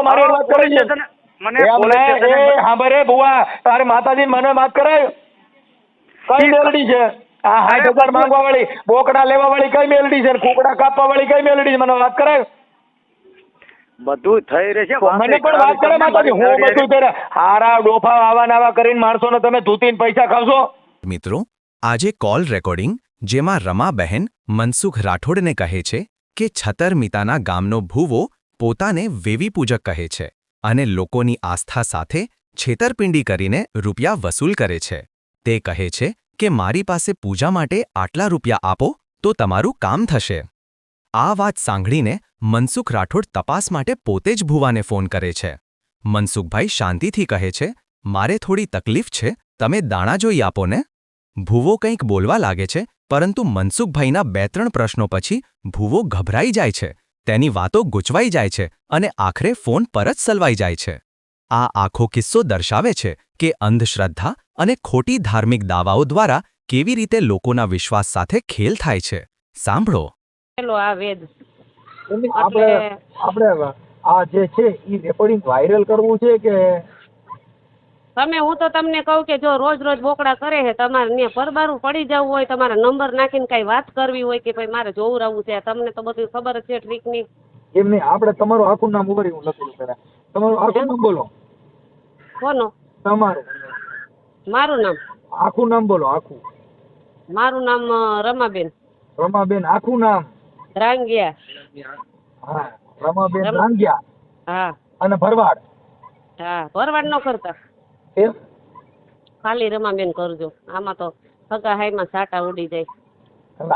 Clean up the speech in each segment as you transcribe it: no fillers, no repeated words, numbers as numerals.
મારી હારે વાત કરી છે મને પોલીસ સ્ટેશન હા ભાઈ બુઆ તારે માતાજી મને વાત કરાય કઈ મેલડી છે આ 60,000 માંગવા વાળી બોકડા લેવા વાળી કઈ મેલડી છે કુકડા કાપવા વાળી કઈ મેલડી છે મને વાત કરાય બધું થઈ રહે છે મને પણ વાત કરે માતાજી હું બધું કરે હારા ડોફા આવા નાવા કરીને માણસોને તમે ધૂતીને પૈસા ખાવશો મિત્રો આજે કોલ રેકોર્ડિંગ જેમાં રમાબહેન મનસુખ રાઠોડને કહે છે કે છતરમિતાના ગામનો ભૂવો પોતાને વેવી પૂજક કહે છે અને લોકોની આસ્થા સાથે છેતરપિંડી કરીને રૂપિયા વસૂલ કરે છે તે કહે છે કે મારી પાસે પૂજા માટે આટલા રૂપિયા આપો તો તમારું કામ થશે આ વાત સાંભળીને મનસુખ રાઠોડ તપાસ માટે પોતે જ ભૂવાને ફોન કરે છે મનસુખભાઈ શાંતિથી કહે છે મારે થોડી તકલીફ છે તમે દાણા જોઈ આપો ને ભૂવો કંઈક બોલવા લાગે છે પરંતુ મનસુખભાઈના 2-3 પ્રશ્નો પછી ભૂવો ગભરાઈ જાય છે તેની વાતો ગૂંચવાઈ જાય છે અને આખરે ફોન પર જ સલવાઈ જાય છે આ આખો કિસ્સો દર્શાવે છે કે અંધશ્રદ્ધા અને ખોટી ધાર્મિક દાવાઓ દ્વારા કેવી રીતે લોકોના વિશ્વાસ સાથે ખેલ થાય છે સાંભળો આ વેદ આપણે આ જે છે એ રેકોર્ડિંગ વાયરલ કરવું છે કે હું તો તમને કહું કે જો રોજ રોજ બોકડા કરે છે તમારે ને પરબારું પડી જવું હોય તમારે નંબર નાખીને કઈ વાત કરવી હોય કે ભાઈ મારે જોવરાવું છે તમને તો બધું ખબર જ છે ટ્રીકની એમ નહીં આપણે તમારું આખું નામ ઉભરી હું લખેલું પેલા તમારું આખું નામ બોલો કોનો તમારું મારું નામ આખું નામ બોલો આખું મારું નામ રમાબેન રમાબેન આખું નામ રાંગિયા હા રમાબેન રાંગિયા હા અને ભરવાડ હા ભરવાડ ન કરતા એમ ખાલી રમાબેન કરજો આમાં તો સગા હાઈમાં સાટા ઉડી જાય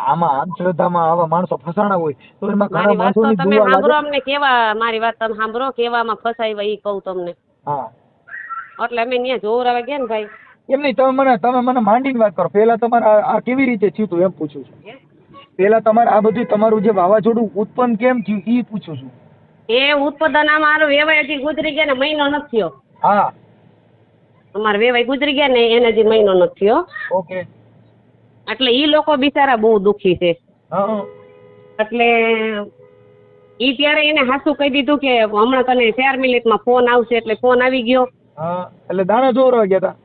આમાં અંધશ્રદ્ધામાં આવા માણસો ફસાણા હોય તો એમાં ઘણા મારી વાત તો માણસોની તમે દુઆ સાંભળો લાગે અમને કેવા મારી વાત તમે સાંભળો કેવામાં ફસાઈ ઈ કહું તમને હા એટલે અમે ત્યાં જોવરાવા ગયા ને ભાઈ એમ નહીં તમે મને માંડીને વાત કરો પેલા તમારે આ કેવી રીતે થયું હતું એમ પૂછું છું પેલા તમારે આ બધું તમારું જે વાવાઝોડું ઉત્પન્ન કેમ થયું એ પૂછું છું એ ઉત્પાદન મારો વેવાય હજી ગુજરી ગયા ને મહિનો નથી થયો હા અમારે વેવાય ગુજરી ગયા ને એને હજી મહિનો નથી થયો ઓકે એટલે ઈ લોકો બિચારા બહુ દુખી છે હા એટલે ઈ ત્યારે એને હાસું કહી દીધું કે હમણાં તને 4 મિનિટમાં ફોન આવશે એટલે ફોન આવી ગયો હા એટલે દાણા જોરવા ગયા હતા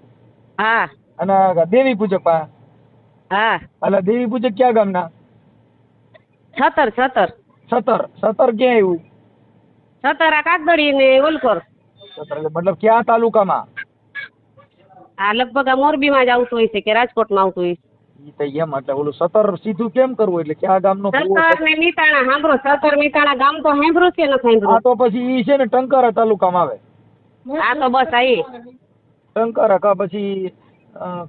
હા અને દેવી પૂજક પા હા એટલે દેવી પૂજક ક્યાં ગામના સતર સતર ક્યાં આવ્યું સતર આ કાગદડી ને ઓલકોર સતર એટલે મતલબ ક્યાં તાલુકામાં આ લગભગ આ મોરબીમાં જ આવતું હોય છે કે રાજકોટમાં આવતું હોય ઈ તો એમ એટલે ઓલું સતર સીધું કેમ કરવું એટલે ક્યાં ગામનો સતર ને મીતાણા સાંભળો સતર મીતાણા ગામ તો સાંભળ્યું છે ને આ સાંભળ્યું તો પછી ઈ છે ને ટંકારા તાલુકામાં આવે આ તો બસ આઈ ટંકારા કા પછી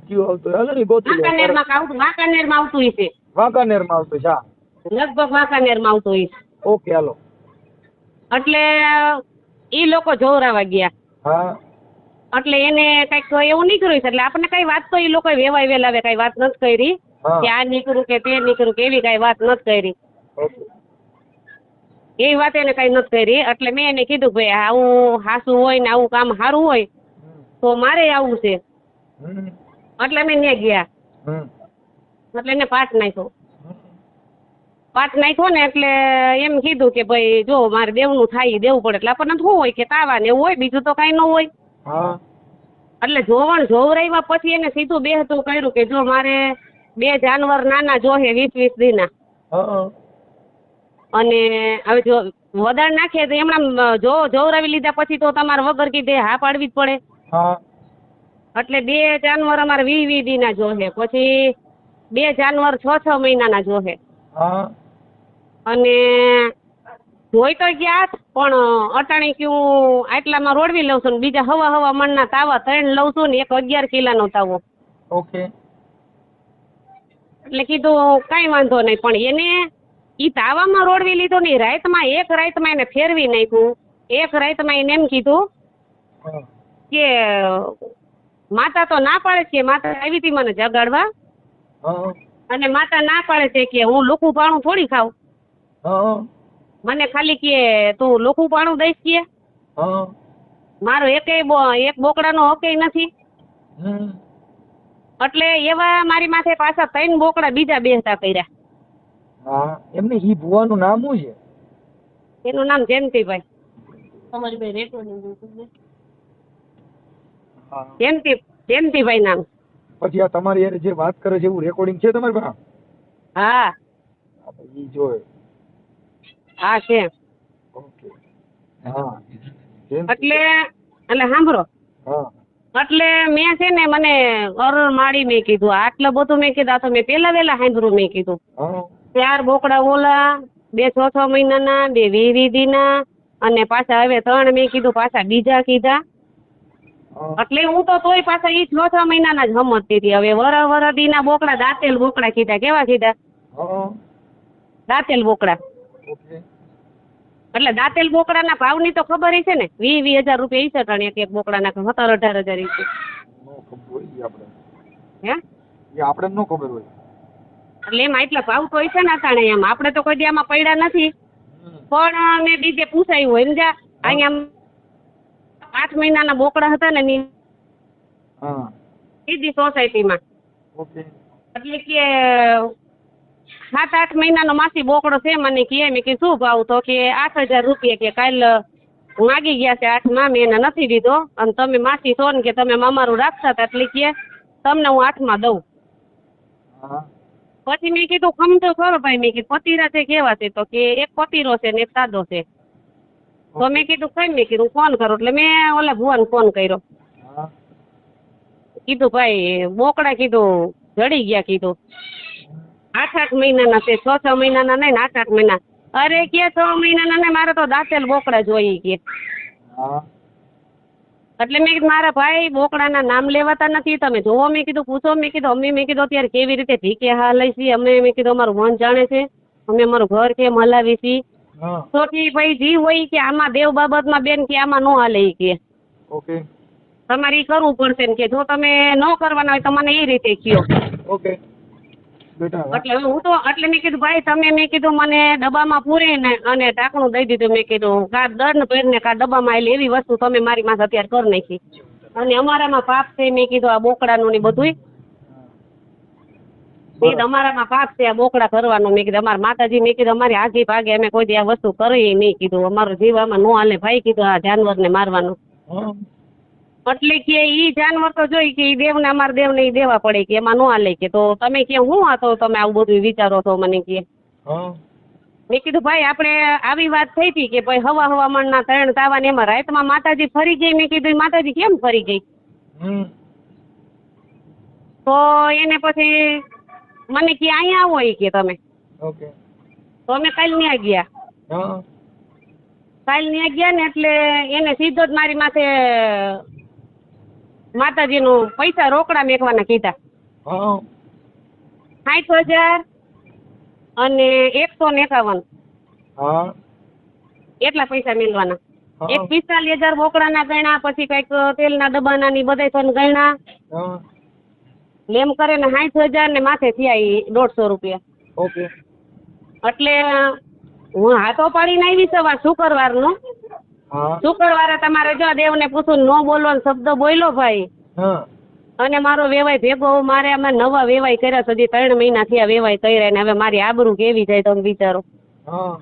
કયું આવતું હાલો ને ગોતી વાંકાનેરમાં આવતું હોય છે વાંકાનેરમાં આવતું છે હા લગભગ વાંકાનેરમાં આવતું હોય છે ઓકે હાલો એટલે ઈ લોકો જોવરાવા ગયા હા એટલે એને કઈક એવું નીકળ્યું છે એટલે આપણને કઈ વાત તો ઈ લોકો વેવાય વેલાવે કઈ વાત નથી કરી હા. કે આ નીકળ્યું કે તે નીકળ્યું કે એવી કઈ વાત નથી કરી ઓકે એવી વાત એને કઈ નથી કરી એટલે મેં એને કીધું ભાઈ આવું હાસું હોય ને આવું કામ સારું હોય તો મારે આવું છે હમ એટલે અમે ત્યાં ગયા હમ એટલે એને પાઠ નાખ્યો ને એટલે એમ કીધું કે ભાઈ જો મારે દેવનું થાય ઈ દેવું પડે એટલે આપણને શું હોય કે તાવા ને એવું હોય બીજું તો કઈ ન હોય હા એટલે જોવરાવ્યા પછી એને સીધું બેહતું કર્યું કે જો મારે 2 જાનવર નાના જોહે 20-20 દીના હા અને હવે જો વધારે નાખે તો એમણા જોવરાવી લીધા પછી તો તમારે વગર કીધે હા પાડવી જ પડે હા એટલે 2 જાનવર અમારે 20-20 દીના જોહે પછી 2 જાનવર 6-6 મહિનાના જોહે હા અને જોઈ તો ગયા પણ અટાણી ક્યું આટલામાં રોડવી લઉં છું ને બીજા હવા મણના તાવા 3 લઉં છું ને એક 11 કિલોનો તાવો ઓકે એટલે કીધું કઈ વાંધો નહીં પણ એને ઈ તાવામાં રોડવી લીધો ને એક રાતમાં એને ફેરવી નાખ્યું એક રાતમાં એને એમ કીધું હા કે માતા તો ના પાડે છે માતા આવી હતી મને જગાડવા હા અને માતા ના પાડે છે કે હું લોખું પાણું થોડી ખાવ હા મને ખાલી કે તું લોખું પાણું દઈશ કે હા મારો એક બોકડાનો હકે નથી હમ એટલે એવા મારી માથે પાછા 3 બોકડા બીજા બેસતા કર્યા હા એમને ઈ ભુવાનું નામ શું છે એનું નામ જયંતિભાઈ તમારી ભાઈ રેકોર્ડિંગ હા. જયંતિભાઈ નામ. પછી આ તમારી હારે જે વાત કરે છે એવું રેકોર્ડિંગ છે તમારી પાસે? હા ઈ જોયે. હા છે. ઓકે. હા. એટલે સાંભળો, હા. એટલે મેં છે ને મને અરુણ માળી મેં કીધું આટલું બધું મેં કીધું આ તો મેં પેલા વેલા સાંભળ્યું મેં કીધું. હા. 4 બોકડા ઓલા 2 6 મહિનાના 2 વીરીદીના અને પાછા હવે 3 મેં કીધું પાછા બીજા કીધા. હા. એટલે હું તો તોય પાછા ઈ 6 મહિનાના જ સમજતી હતી. હવે વરદીના બોકડા દાંતેલ બોકડા કીધા. કેવા કીધા? હા. દાંતેલ બોકડા. ઓકે. એટલે દાંતેલ બોકડાના ભાવની તો ખબર હશે ને 20,000 રૂપિયા ઈ સટાણ એક બોકડાના 17,000-18,000 ઈ. નો ખબર હોય ઈ આપણે. હે ઈ આપણે નો ખબર હોય. એટલે એમાં એટલા ભાવ તો હશે ને અટાણે એમ આપણે તો કોઈ દી આમાં પડ્યા નથી. પણ મેં બીજે પૂછાયું હોય સમજ્યા અહીંયા 8 મહિનાના બોકડા હતા ને ની હા. સીધી સોસાયટીમાં. ઓકે. એટલે કે 7-8 મહિનાનો માસી બોકડો છે મને કે મેં કે શું ભાવ તો કે 8,000 રૂપિયા કે કાલ માગી ગયા છે 8માં મેં એને નથી દીધો અને તમે માસી છો ને કે તમે અમારું રાખતા હતા એટલે કે તમને હું 8માં દઉં. હા. પછી મેં કીધું ખમતો ખરો ભાઈ મેં કીધું પતીરા છે કેવા છે તો કે એક પતીરો છે ને એક સાદો છે. તો મેં કીધું કઈ મેં કીધું ફોન કરો એટલે મેં ઓલા ભુવાને ફોન કર્યો. હા. કીધું ભાઈ બોકડા કીધું જડી ગયા કીધું 8-8 મહિનાના છે 6-6 મહિનાના નહીં ને 8-8 મહિના. અરે કે 6 મહિનાના ને મારે તો દાંતેલ બોકડા જોઈએ કે. હા. એટલે મેં કીધું મારા ભાઈ બોકડાના નામ લેવાતા નથી તમે જોવો મેં કીધું પૂછો મેં કીધું અમે મેં કીધું અત્યારે કેવી રીતે ભીખે હાલે છે અમે મેં કીધું અમારું મન જાણે છે અમે અમારું ઘર કેમ હલાવી છીએ. હા. તો કે ભાઈ જી હોય કે આમાં દેવ બાબતમાં બેન કે આમાં ન હાલે ઈ કે ઓકે. તમારે ઈ કરવું પડશે ને કે જો તમે ન કરવાના હોય તો મને એ રીતે કયો. ઓકે. બેટા એટલે હું તો એટલે મેં કીધું ભાઈ તમે મેં કીધું મને ડબ્બામાં પૂરીને અને ઢાંકણું દઈ દીધું મેં કીધું કા દંડ પહેરને કા ડબ્બામાં આવેલી એવી વસ્તુ તમે મારી માથે અત્યારે કરી નાખી અને અમારામાં પાપ છે મેં કીધું આ બોકડાનું ને બધુંય મેં કીધું અમારામાં પાપ છે આ બોકડા કરવાનું મેં કીધું અમારા માતાજી મેં કીધું અમારી આગી ભાગે અમે કોઈ દી આ વસ્તુ કરી નહીં કીધું અમારો જીવ આમાં ન હાલે ભાઈ કીધું આ જાનવરને મારવાનું. હા. એટલે કે ઈ જાનવર તો જોઈ કે ઈ દેવને અમારા દેવને ઈ દેવા પડે કે એમાં ન હાલે કે તો તમે કે હું આ તો તમે આવું બધું વિચારો છો મને કે. હા. મેં કીધું ભાઈ આપણે આવી વાત થઈ હતી કે ભાઈ હવામાનના 3 તાવા ને એમાં રાતમાં માતાજી ફરી ગઈ મેં કીધું ઈ માતાજી કેમ ફરી ગઈ તો એને પછી મને કે અહીંયા આવો ઈ કે તમે. ઓકે. તો અમે કાલ ત્યાં ગયા. હા. કાલ ત્યાં ગયા ને એટલે એને સીધો જ મારી માથે માતાજીનું પૈસા રોકડા મેકવાના કીધા. હા. 60,000 અને 151 હા. એટલા પૈસા મેળવાના. હા. એક 45,000 બોકડાના ગણ્યા પછી કઈક તેલના ડબ્બાના ની બધા પણ ગણ્યા હા. એમ કરે ને 60,000 ને માથે થયા ઈ 150 રૂપિયા. ઓકે. એટલે હું હાથો પાડીને આવી સવાર શુક્રવારનો. હા. શુક્રવારે તમારે જો દેવને પૂછું ન બોલવાનો શબ્દ બોલ્યો ભાઈ હા. અને મારો વેવાય ભેગો મારે અમે નવા વેવાય કર્યા સુધી 3 મહિના થયા વેવાય કર્યા ને હવે મારી આબરૂ કેવી જાય તમે વિચારો. હા.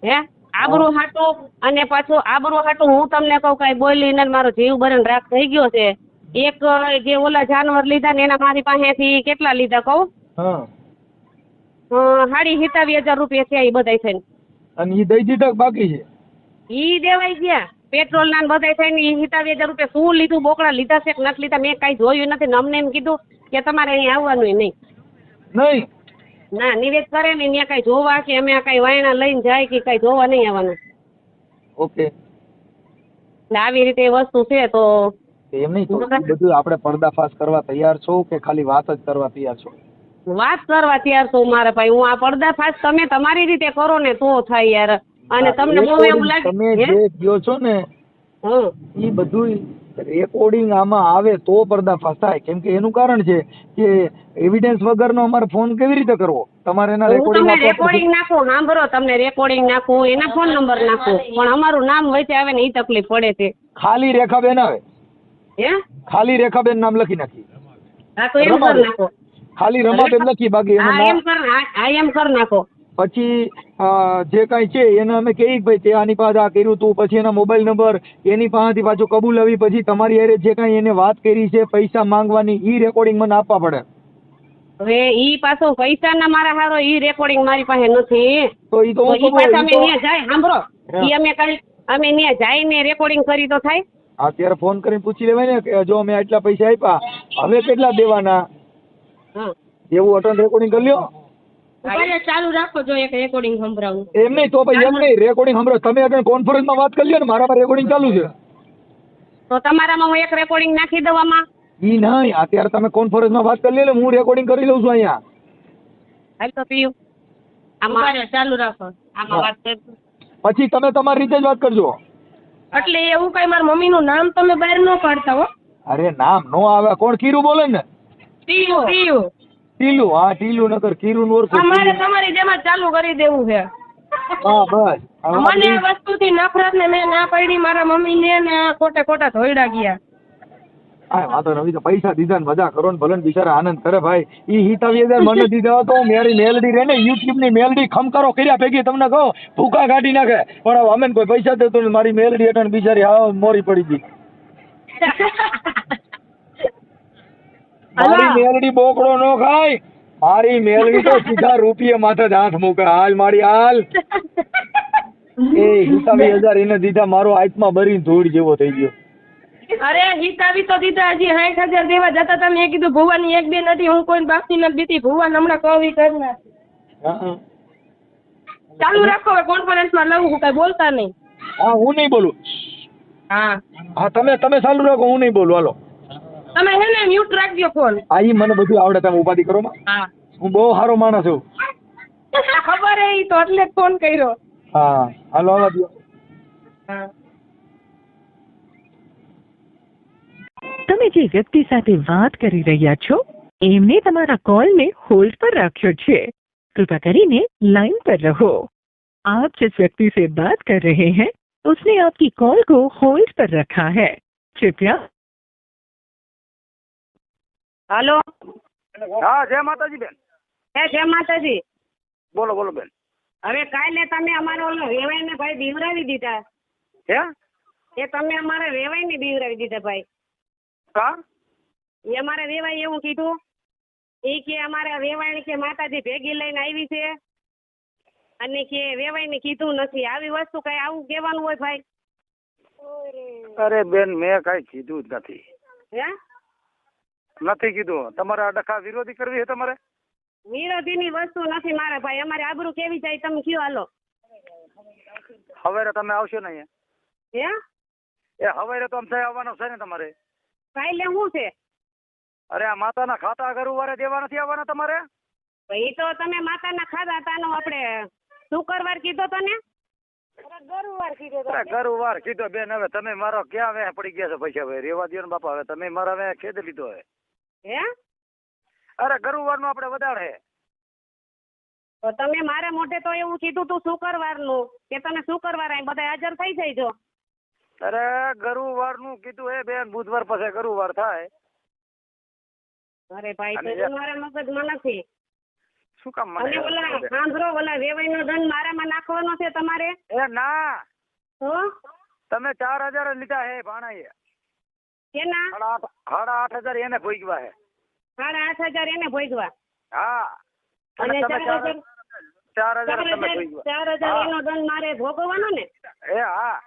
હે આબરૂ હાટું અને પાછું આબરૂ હાટું હું તમને કહું કઈ બોલીને મારો જીવ બરણ રાખ થઈ ગયો છે. એક જે ઓલા જાનવર લીધા ને એના મારી પાસેથી કેટલા લીધા કહું? હા. 27,000 રૂપિયા થયા ઈ બધાય થઈને. અને ઈ દઈ દીધા કે બાકી છે? ઈ દેવાઈ ગયા પેટ્રોલ ના બધાય થઈને ઈ 27,000 રૂપિયા શું લીધું બોકડા લીધા છે કે નથી લીધા મેં કઈ જોયું નથી ને અમને એમ કીધું કે તમારે અહીં આવવાનું નહીં. નહીં. ના નિવેદ કરે ને ત્યાં કઈ જોવા કે અમે કઈ વાયણા લઈને જાય કે કઈ જોવા નહીં આવવાનું. ઓકે. એટલે આવી રીતે એ વસ્તુ છે તો એમ નહીં તો બધું આપણે પર્દાફાશ કરવા તૈયાર છો કે ખાલી વાત જ કરવા તૈયાર છો? વાત કરવા તૈયાર છું મારા ભાઈ હું આ પર્દાફાશ તમે તમારી રીતે કરો ને તો થાય યાર. અને તમને બહુ એવું લાગે તમે જે કહો છો ને એ બધું રેકોર્ડિંગ આમાં આવે તો પર્દાફાશ થાય કેમ કે એનું કારણ છે કે એવિડન્સ વગરનો અમારે ફોન કેવી રીતે કરવો? તમારે એના હું તમને રેકોર્ડિંગ નાખું સાંભળો તમને રેકોર્ડિંગ નાખું એના ફોન નંબર નાખું પણ અમારું નામ વચ્ચે આવે ને એ તકલીફ પડે છે. ખાલી રેખાબેન આવે હે ખાલી રેખાબેન નામ લખી નાખી. હા તો એમ કર નાખો ખાલી રમાબેન લખી બાકી એનું હા એમ કર નાખો પછી જે કાંઈ છે એને અમે કહીએ કે ભાઈ તે આની પાસે આ કર્યું તું, પછી એના મોબાઈલ નંબર એની પાસેથી પાછું કબૂલાવી, પછી તમારી હારે જે કાંઈ એને વાત કરી છે પૈસા માંગવાની ઈ રેકોર્ડિંગ મને આપવા પડે. હવે ઈ પાછો પૈસાના મારા હારો ઈ રેકોર્ડિંગ મારી પાસે નથી. તો ઈ તો હું ઈ કહું, પાછા ઈ અમે તો- ન્યા જાય સાંભળો, ઈ અમે ન્યા જઈને રેકોર્ડિંગ કરી તો થાય. અત્યારે ફોન કરીને પૂછી લેવાય ને કે જો મેં આટલા પૈસા આપ્યા, હવે કેટલા દેવાના, હા એવું અટન રેકોર્ડિંગ કરી લ્યો. ચાલુ રાખો, જો એક રેકોર્ડિંગ સંભળાવું. એમ નહીં તો ભાઈ એમ નહીં, રેકોર્ડિંગ સાંભળો તમે અટન કોન્ફરન્સમાં વાત કરી લ્યો ને, મારામાં રેકોર્ડિંગ ચાલુ છે. તો તમારામાં હું એક રેકોર્ડિંગ નાખી દઉં આમાં. ઈ નહીં, અત્યારે તમે કોન્ફરન્સમાં વાત કરી લ્યો ને, હું રેકોર્ડિંગ કરી લઉં છું અહીંયા. હાલ તો પીયું આમાં ચાલુ રાખો, આમાં વાત કરજો. પછી તમે તમારી રીતે જ વાત કરજો. એટલે એવું કઈ મારા મમ્મીનું નામ તમે બહાર ન પાડતા હો. અરે નામ નો આવે, કોણ કીરું બોલે ને? પીયું પીયું. ટીલું, હા ટીલું નકર કીરું નું ઓળખું. અમારે તમારી જેમ જ ચાલુ કરી દેવું છે. હા બસ. મને આ વસ્તુથી નફરત ને મેં ના પાડી મારા મમ્મીને ને ખોટે ખોટા ધોઈડા ગયા. હા વાંધો નથી, તો પૈસા દીધા ને મજા કરો ને ભલે ને બિચારા આનંદ કરે ભાઈ. ઈ હિતાવી હજાર મને દીધા હતો, મારી મેલડી રે ને યુટ્યુબ ની મેલડી ખમકારો કર્યા ભેગી તમને કહો ભૂકા કાઢી નાખે, પણ હવે અમે કોઈ પૈસા દેતો ને મારી મેલડી એટલે બિચારી હા મોરી પડી ગઈ. મારી મેલડી બોકડો નો ખાય, મારી મેલડી તો સીધા રૂપિયા માથે જ હાથ મૂકે. હાલ મારી હાલ. એ હિતાવી હજાર એને દીધા, મારો આત્મા ભરીને ધૂળ જેવો થઈ ગયો. અરે હિતાવી તો દીધા, હજી 60,000 દેવા જતા હતા. મેં કીધું ભુવાની એક બે નથી, હું કોઈ બાપની નથી દીધી. ભુવાન હમણાં કવી કરના હા ચાલુ રાખો, હવે કોન્ફરન્સમાં લઉં, હું કઈ બોલતા નહીં. હા હું નહીં બોલું. હા હા તમે ચાલુ રાખો, હું નહીં બોલું. હાલો તમે હે ને મ્યુટ રાખજો ફોન. આ ઈ મને બધું આવડે, તમે ઉપાધિ કરો માં. હા હું બહુ સારો માણસ છું. ખબર હે, ઈ તો એટલે જ ફોન કર્યો. હા હાલો આવવા દો. હા તમે જે વ્યક્તિ સાથે વાત કરી રહ્યા છો એમને તમારા કોલને હોલ્ડ પર રાખ્યો છે. कृपया કરીને लाइन पर रहो. आप जिस व्यक्ति से बात कर रहे हैं उसने आपकी कॉल को होल्ड पर रखा है. कृपया. હાલો. હા જય માતાજી બેન. જય માતાજી. બોલો બોલો બેન. હવે કાલે તમે અમારો ઓલો વેવાઈને ભાઈ બીવરાવી દીધા. હે એ તમે અમારે વેવાઈને બીવરાવી દીધા ભાઈ. હા એ અમારે વેવાઈ એવું કીધું, એ કે અમારે વેવાઈ કે માતાજી ભેગી લઈને આવી છે અને કે વેવાઈને કીધું નથી. આવી વસ્તુ કઈ આવું કહેવાનું હોય ભાઈ? અરે બેન મેં કઈ કીધું જ નથી. હે નથી કીધું. તમારે આ ડખા વિરોધી કરવી છે તમારે? વિરોધીની વસ્તુ નથી મારે ભાઈ. અમારે આબરૂ કેવી જાય તમે કયો હાલો. હવે તમે આવશો ને અહીંયા? હે એ હવે તો આમ થાય આવવાનો છે ને તમારે? કાલે શું છે? અરે આ માતાના ખાતા ગુરુવારે દેવા નથી આવવાના તમારે? એ તો તમે માતાના ખાધા તાનો આપણે શુક્રવાર કીધો તો ને? ગુરુવાર કીધો તો. અરે ગુરુવાર કીધો બેન. હવે તમે મારો ક્યાં વેહ પડી ગયા છે પૈસા? હવે રેવા દો ને બાપા. હવે તમે મારા વેહ ખેદ લીધો હે. હે અરે ગુરુવારનું આપણે વધારે. તો તમે મારા મોઢે તો એવું કીધું તું શુક્રવારનું કે તમે શુક્રવારે અહીં બધા હાજર થઈ જઈજો. અરે ગુરુવારનું કીધું હે બેન. બુધવાર પછી ગુરુવાર થાય. અરે ભાઈ તો તમારા મગજમાં નથી. શું કામ અને મને? ઓલા સાંભળો, ઓલા વેવાઈનો દંડ મારામાં નાખવાનો છે તમારે. એ ના, તો તમે 4,000 લીધા હે ભાણાએ. કેના? 8,500 એને ભોગવા હે. 8,500 એને ભોગવા. હા અને તમે 4,000 તમે ભોગવા. 4,000 એનો દંડ મારે ભોગવવાનો ને? એ હા.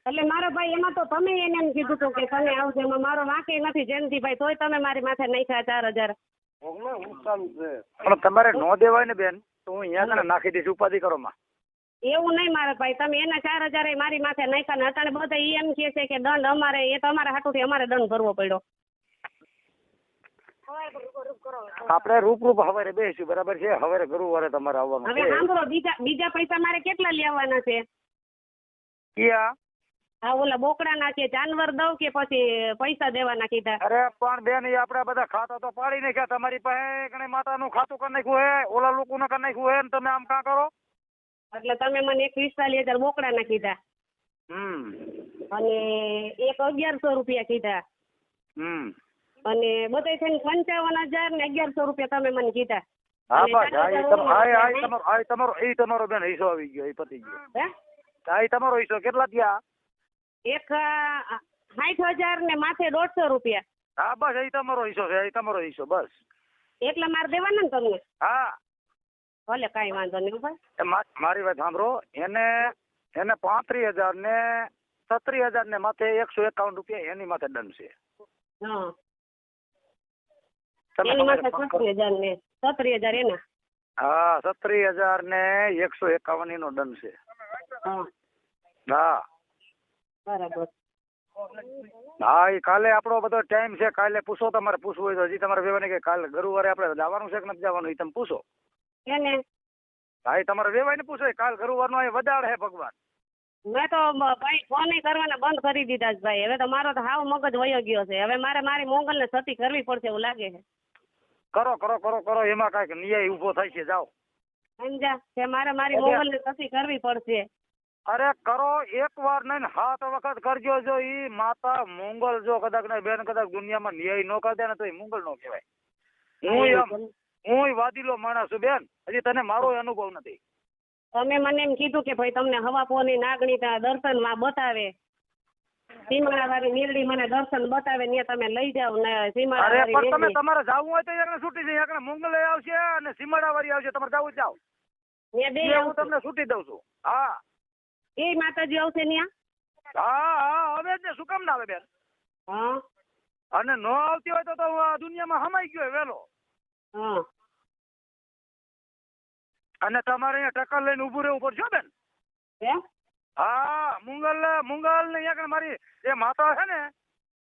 એટલે મારો ભાઈ એમાં તો તમે એને એમ કીધું હતું કે તમે આવજો. એમાં મારો વાંકે નથી જયંતિ ભાઈ. તોય તમે મારી માથે નાખ્યા 4,000. પણ તમારે નો દેવાય ને બેન, તો હું અહીંયા કને નાખી દઈશ. ઉપાધિ કરો માં. એવું નહીં મારા ભાઈ. તમે એના 4,000 મારી માથે નાખ્યા ને અત્યારે બધા ઈ એમ કહે છે કે દંડ અમારે, એ તો અમારા હાટુથી અમારે દંડ ભરવો પડ્યો. આપણે રૂપ હવારે બેસીશું બરાબર છે. હવારે ગુરુવારે તમારે આવવાનું હવે છે. સાંભળો, બીજા પૈસા મારે કેટલા લેવાના છે? ક્યાં? હા ઓલા બોકડાના છે, જાનવર દઉં કે પછી પૈસા દેવાના કીધા? અરે પણ બેન એ આપડા બધા ખાતા તો પાડી નાખ્યા. તમારી પાસે કણે માતાનું ખાતું કરી નાખ્યું હે, ઓલા લોકોને કરી નાખ્યું હે, ને તમે આમ કાં કરો? એટલે તમે મને 41,000 બોકડાના કીધા અને એક 1,100 રૂપિયા કીધા અને બધે છે ને 55,000 ને 1,100 રૂપિયા તમે મને કીધા. હા અને બસ હા, 4,000 ઓલું એ તમારો બેન હિસ્સો આવી ગયો, એ પતી ગયો. હે? હા, એ તમારો હિસ્સો કેટલા થયા? એક 60,000 ને માથે 150 રૂપિયા. હા બસ એ તમારો હિસ્સો છે, એ તમારો હિસ્સો બસ. એટલા મારે દેવાના ને તમને? હા ભલે કાંઈ વાંધો નહીં ભાઈ. મારી વાત સાંભળો, એને 35,000 ને 36,000 ને માથે 151 રૂપિયા એની માથે દંડ છે. હા તમે એની માથે તમારે ફોન કરો. 36,000 ને 36,000 એના. હા 36,000 ને 151 નો દંડ છે. હા હા બરાબર. હા એ કાલે આપણો બધો ટાઈમ છે, કાલે પૂછો, તમારે પૂછવું હોય તો. હજી તમારે વેવાની કે કાલે ગુરુવારે આપણે જવાનું છે કે નથી જવાનું એ તમે પૂછો. એને હા એ તમારે વેવાય ને પૂછો, કાલ ગુરુવારનો અહીં વધારે છે ભગવાન. મેં તો ભાઈ ફોન કરવાના બંધ કરી દીધા છે ભાઈ. હવે તો મારો તો હાવ મગજ વયો ગયો છે. હવે મારે મારી મોંગલ ને સતી કરવી પડશે એવું લાગે છે. કરો કરો કરો કરો, એમાં કાંઈક ન્યાય ઊભો થાય છે, જાઓ. સમજ્યા કે મારે મારી મોંગલ ને સતી કરવી પડશે. અરે કરો, એક વાર નહીં 7 વખત કરજો. જો ઈ માતા મોંગલ જો કદાચ ને બેન કદાચ દુનિયામાં ન્યાય ન કરી દે ને તો એ મોંગલ નો કહેવાય. હું વાદીલો માણસ છું બેન, હજી તને મારો અનુભવ નથી. તમે મને એમ કીધું કે ભાઈ તમને હવાપોની નાગણી દર્શન માં બતાવે, સીમાડા વાળી નીરડી મને દર્શન બતાવે, ત્યાં તમે લઈ જાઓ ને સીમાડા અરે વાળી પણ તમે નીરડી તમારે જાવું હોય તો એકને છૂટી છે, એકને મોંગલ આવશે અને સીમાડા વાળી આવશે. તમારે જાવું જાવ, ત્યાં બે હું આવશે. તમને છૂટી દઉં છું. હા એ માતાજી આવશે ત્યાં. હા હા હવે જ ને, શું કામ ના આવે બેન? હા અને ન આવતી હોય તો આ દુનિયામાં હમાઈ ગયો વેલો. હા અને તમારે અહીંયા ટક્કર લઈને ઊભું રહેવું પડશે બેન. હે? હા મુંગલ ને અહીંયા મારી જે માતા છે ને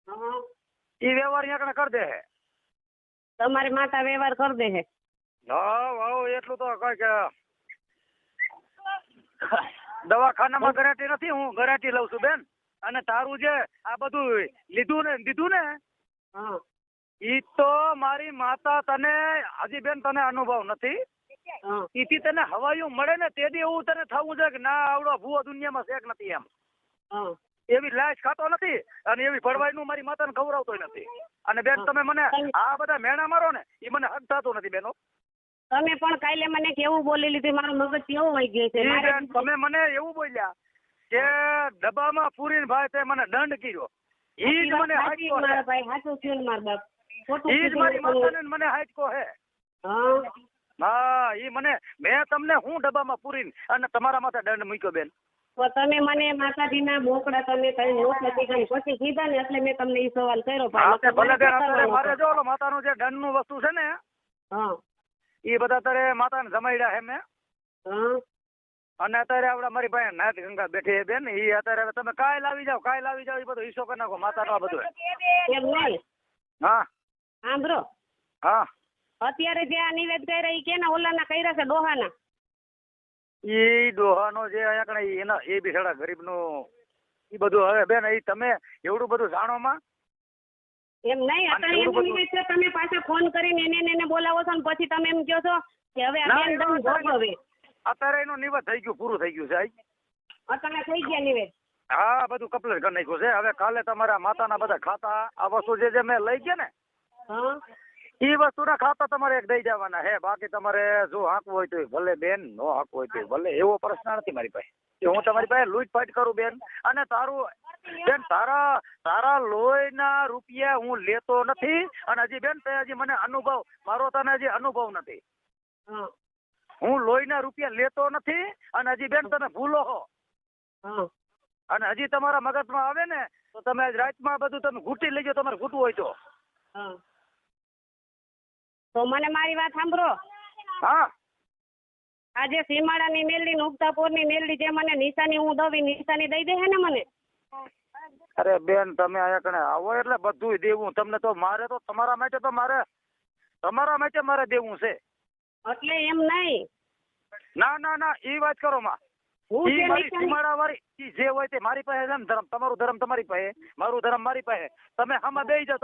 હા. એ વ્યવહાર અહીંયા કરી દે છે. તમારી માતા વ્યવહાર કરી દે છે. હા એટલું તો કઈક દવાખાનામાં ગેરંટી નથી, હું ગેરંટી લઉં છું બેન. અને તારું જે આ બધું દીધું ને હા ઈ તો મારી માતા તને હજી બેન તને અનુભવ નથી. હા ઈથી તને હવાયું મળે ને તેથી એવું તને થવું છે કે ના આવડો ભૂવો દુનિયામાં શેક નથી એમ. હા એવી લાશ ખાતો નથી અને એવી ભરવાઈનું મારી માતાને ખવડાવતોય નથી. અને બેન તમે મને આ બધા મેણા મારો ને એ મને હક થતું નથી બેનો. તમે પણ કાલે મને કેવું બોલી લીધું, મારું મગજ કેવું વહી ગયું છે. ઈ મારે બેન તમે મને એવું બોલ્યા કે ડબ્બામાં પૂરીને ભાઈ તે મને દંડ કર્યો. ઈ જ મને સાચી હાચકો મારા હે. ભાઈ સાચું થયું ને મારા બાપ. ખોટું ઈ જ કીધું મારી તમે. માતાને મને હાચકો હે. હા હા ઈ મને મેં તમને હું ડબ્બામાં પૂરીને અને તમારા માથે દંડ મૂક્યો બેન. તો તમે મને માતાજીના બોકડા તમે કઈ નોટ નથી કરી પછી કીધા ને એટલે મેં તમને એ સવાલ કર્યો. હા તે ભલે બેન, પણ અત્યારે મારે જો ઓલો માતાનું જે દંડનું વસ્તુ છે ને હા એ બધા અત્યારે માતાને જમાડ્યા હે મેં. હા અને અત્યારે આપડે મારી પાસે નાથ ગંગા બેઠી છે બેન. ઈ અત્યારે હવે તમે કાલ આવી જાવ એ બધો હિસ્સો કરી નાખો માતાનો આ બધું. એમ નહીં. હા સાંભળો, હા અત્યારે જે આ નિવેદ કર્યા એ કેના ઓલાના કર્યા છે? ડોહાના. ઈ ડોહાનો જે અહીંયા કણે એના એ બિચારા ગરીબનું ઈ બધું હવે બેન ઈ તમે એવડું બધું જાણો માં. એમ નહીં, અત્યારે એવું એનું બધું- નિવેદ છે. તમે પાછા ફોન કરીને એને બોલાવો છો ને પછી તમે એમ કહો છો કે હવે આ ના, બેન એનો દંડ ભોગવે. અત્યારે એનું નિવેદ થઈ ગયું, પૂરું થઈ ગયું છે. અત્યારે થઈ ગયા નિવેદ. હા બધું કમ્પ્લીટ કરી નાખ્યું છે. હવે કાલે તમારા માતાના બધા ખાતા આ વસ્તુ જે મેં લઈ ગયા ને હા ઈ વસ્તુના ખાતા તમારે એક દઈ જવાના હે. બાકી તમારે જો હાંકવું હોય તો ભલે બેન, નો હાંકવું હોય તો ભલે, એવો પ્રશ્ન નથી મારી પાસે કે હું તમારી પાસે લૂંટફાટ કરું બેન. અને તારું બેન તારા લોહીના રૂપિયા હું લેતો નથી. અને હજી બેન તે હજી મને અનુભવ મારો તને હજી અનુભવ નથી. હા હું લોહીના રૂપિયા લેતો નથી અને હજી બેન તમે ભૂલો હો. હા અને હજી તમારા મગજમાં આવે ને તો તમે આજ રાતમાં બધું તમે ઘૂંટી લેજો, તમારે ઘૂંટવું હોય તો. હા તો મને મારી વાત સાંભળો. હા આજે સીમાડાની મેલડી ને ઉગતાપોરની મેલડી જે મને નિશાની હું દઉં એ નિશાની દઈ દે હે ને મને? અરે બેન તમે અહીંયા કણે આવો એટલે બધું દેવું તમને. તો મારે તો તમારા માટે મારે દેવું છે. એટલે એમ નહીં. ના ઈ વાત કરો માં. હું ઈ જે મારી નિશાની સીમાડા વાળી ઈ જે હોય તે મારી પાસે છે ને ધર્મ. તમારું ધર્મ તમારી પાસે, મારું ધર્મ મારી પાસે. તમે આમાં બેસી જાઓ.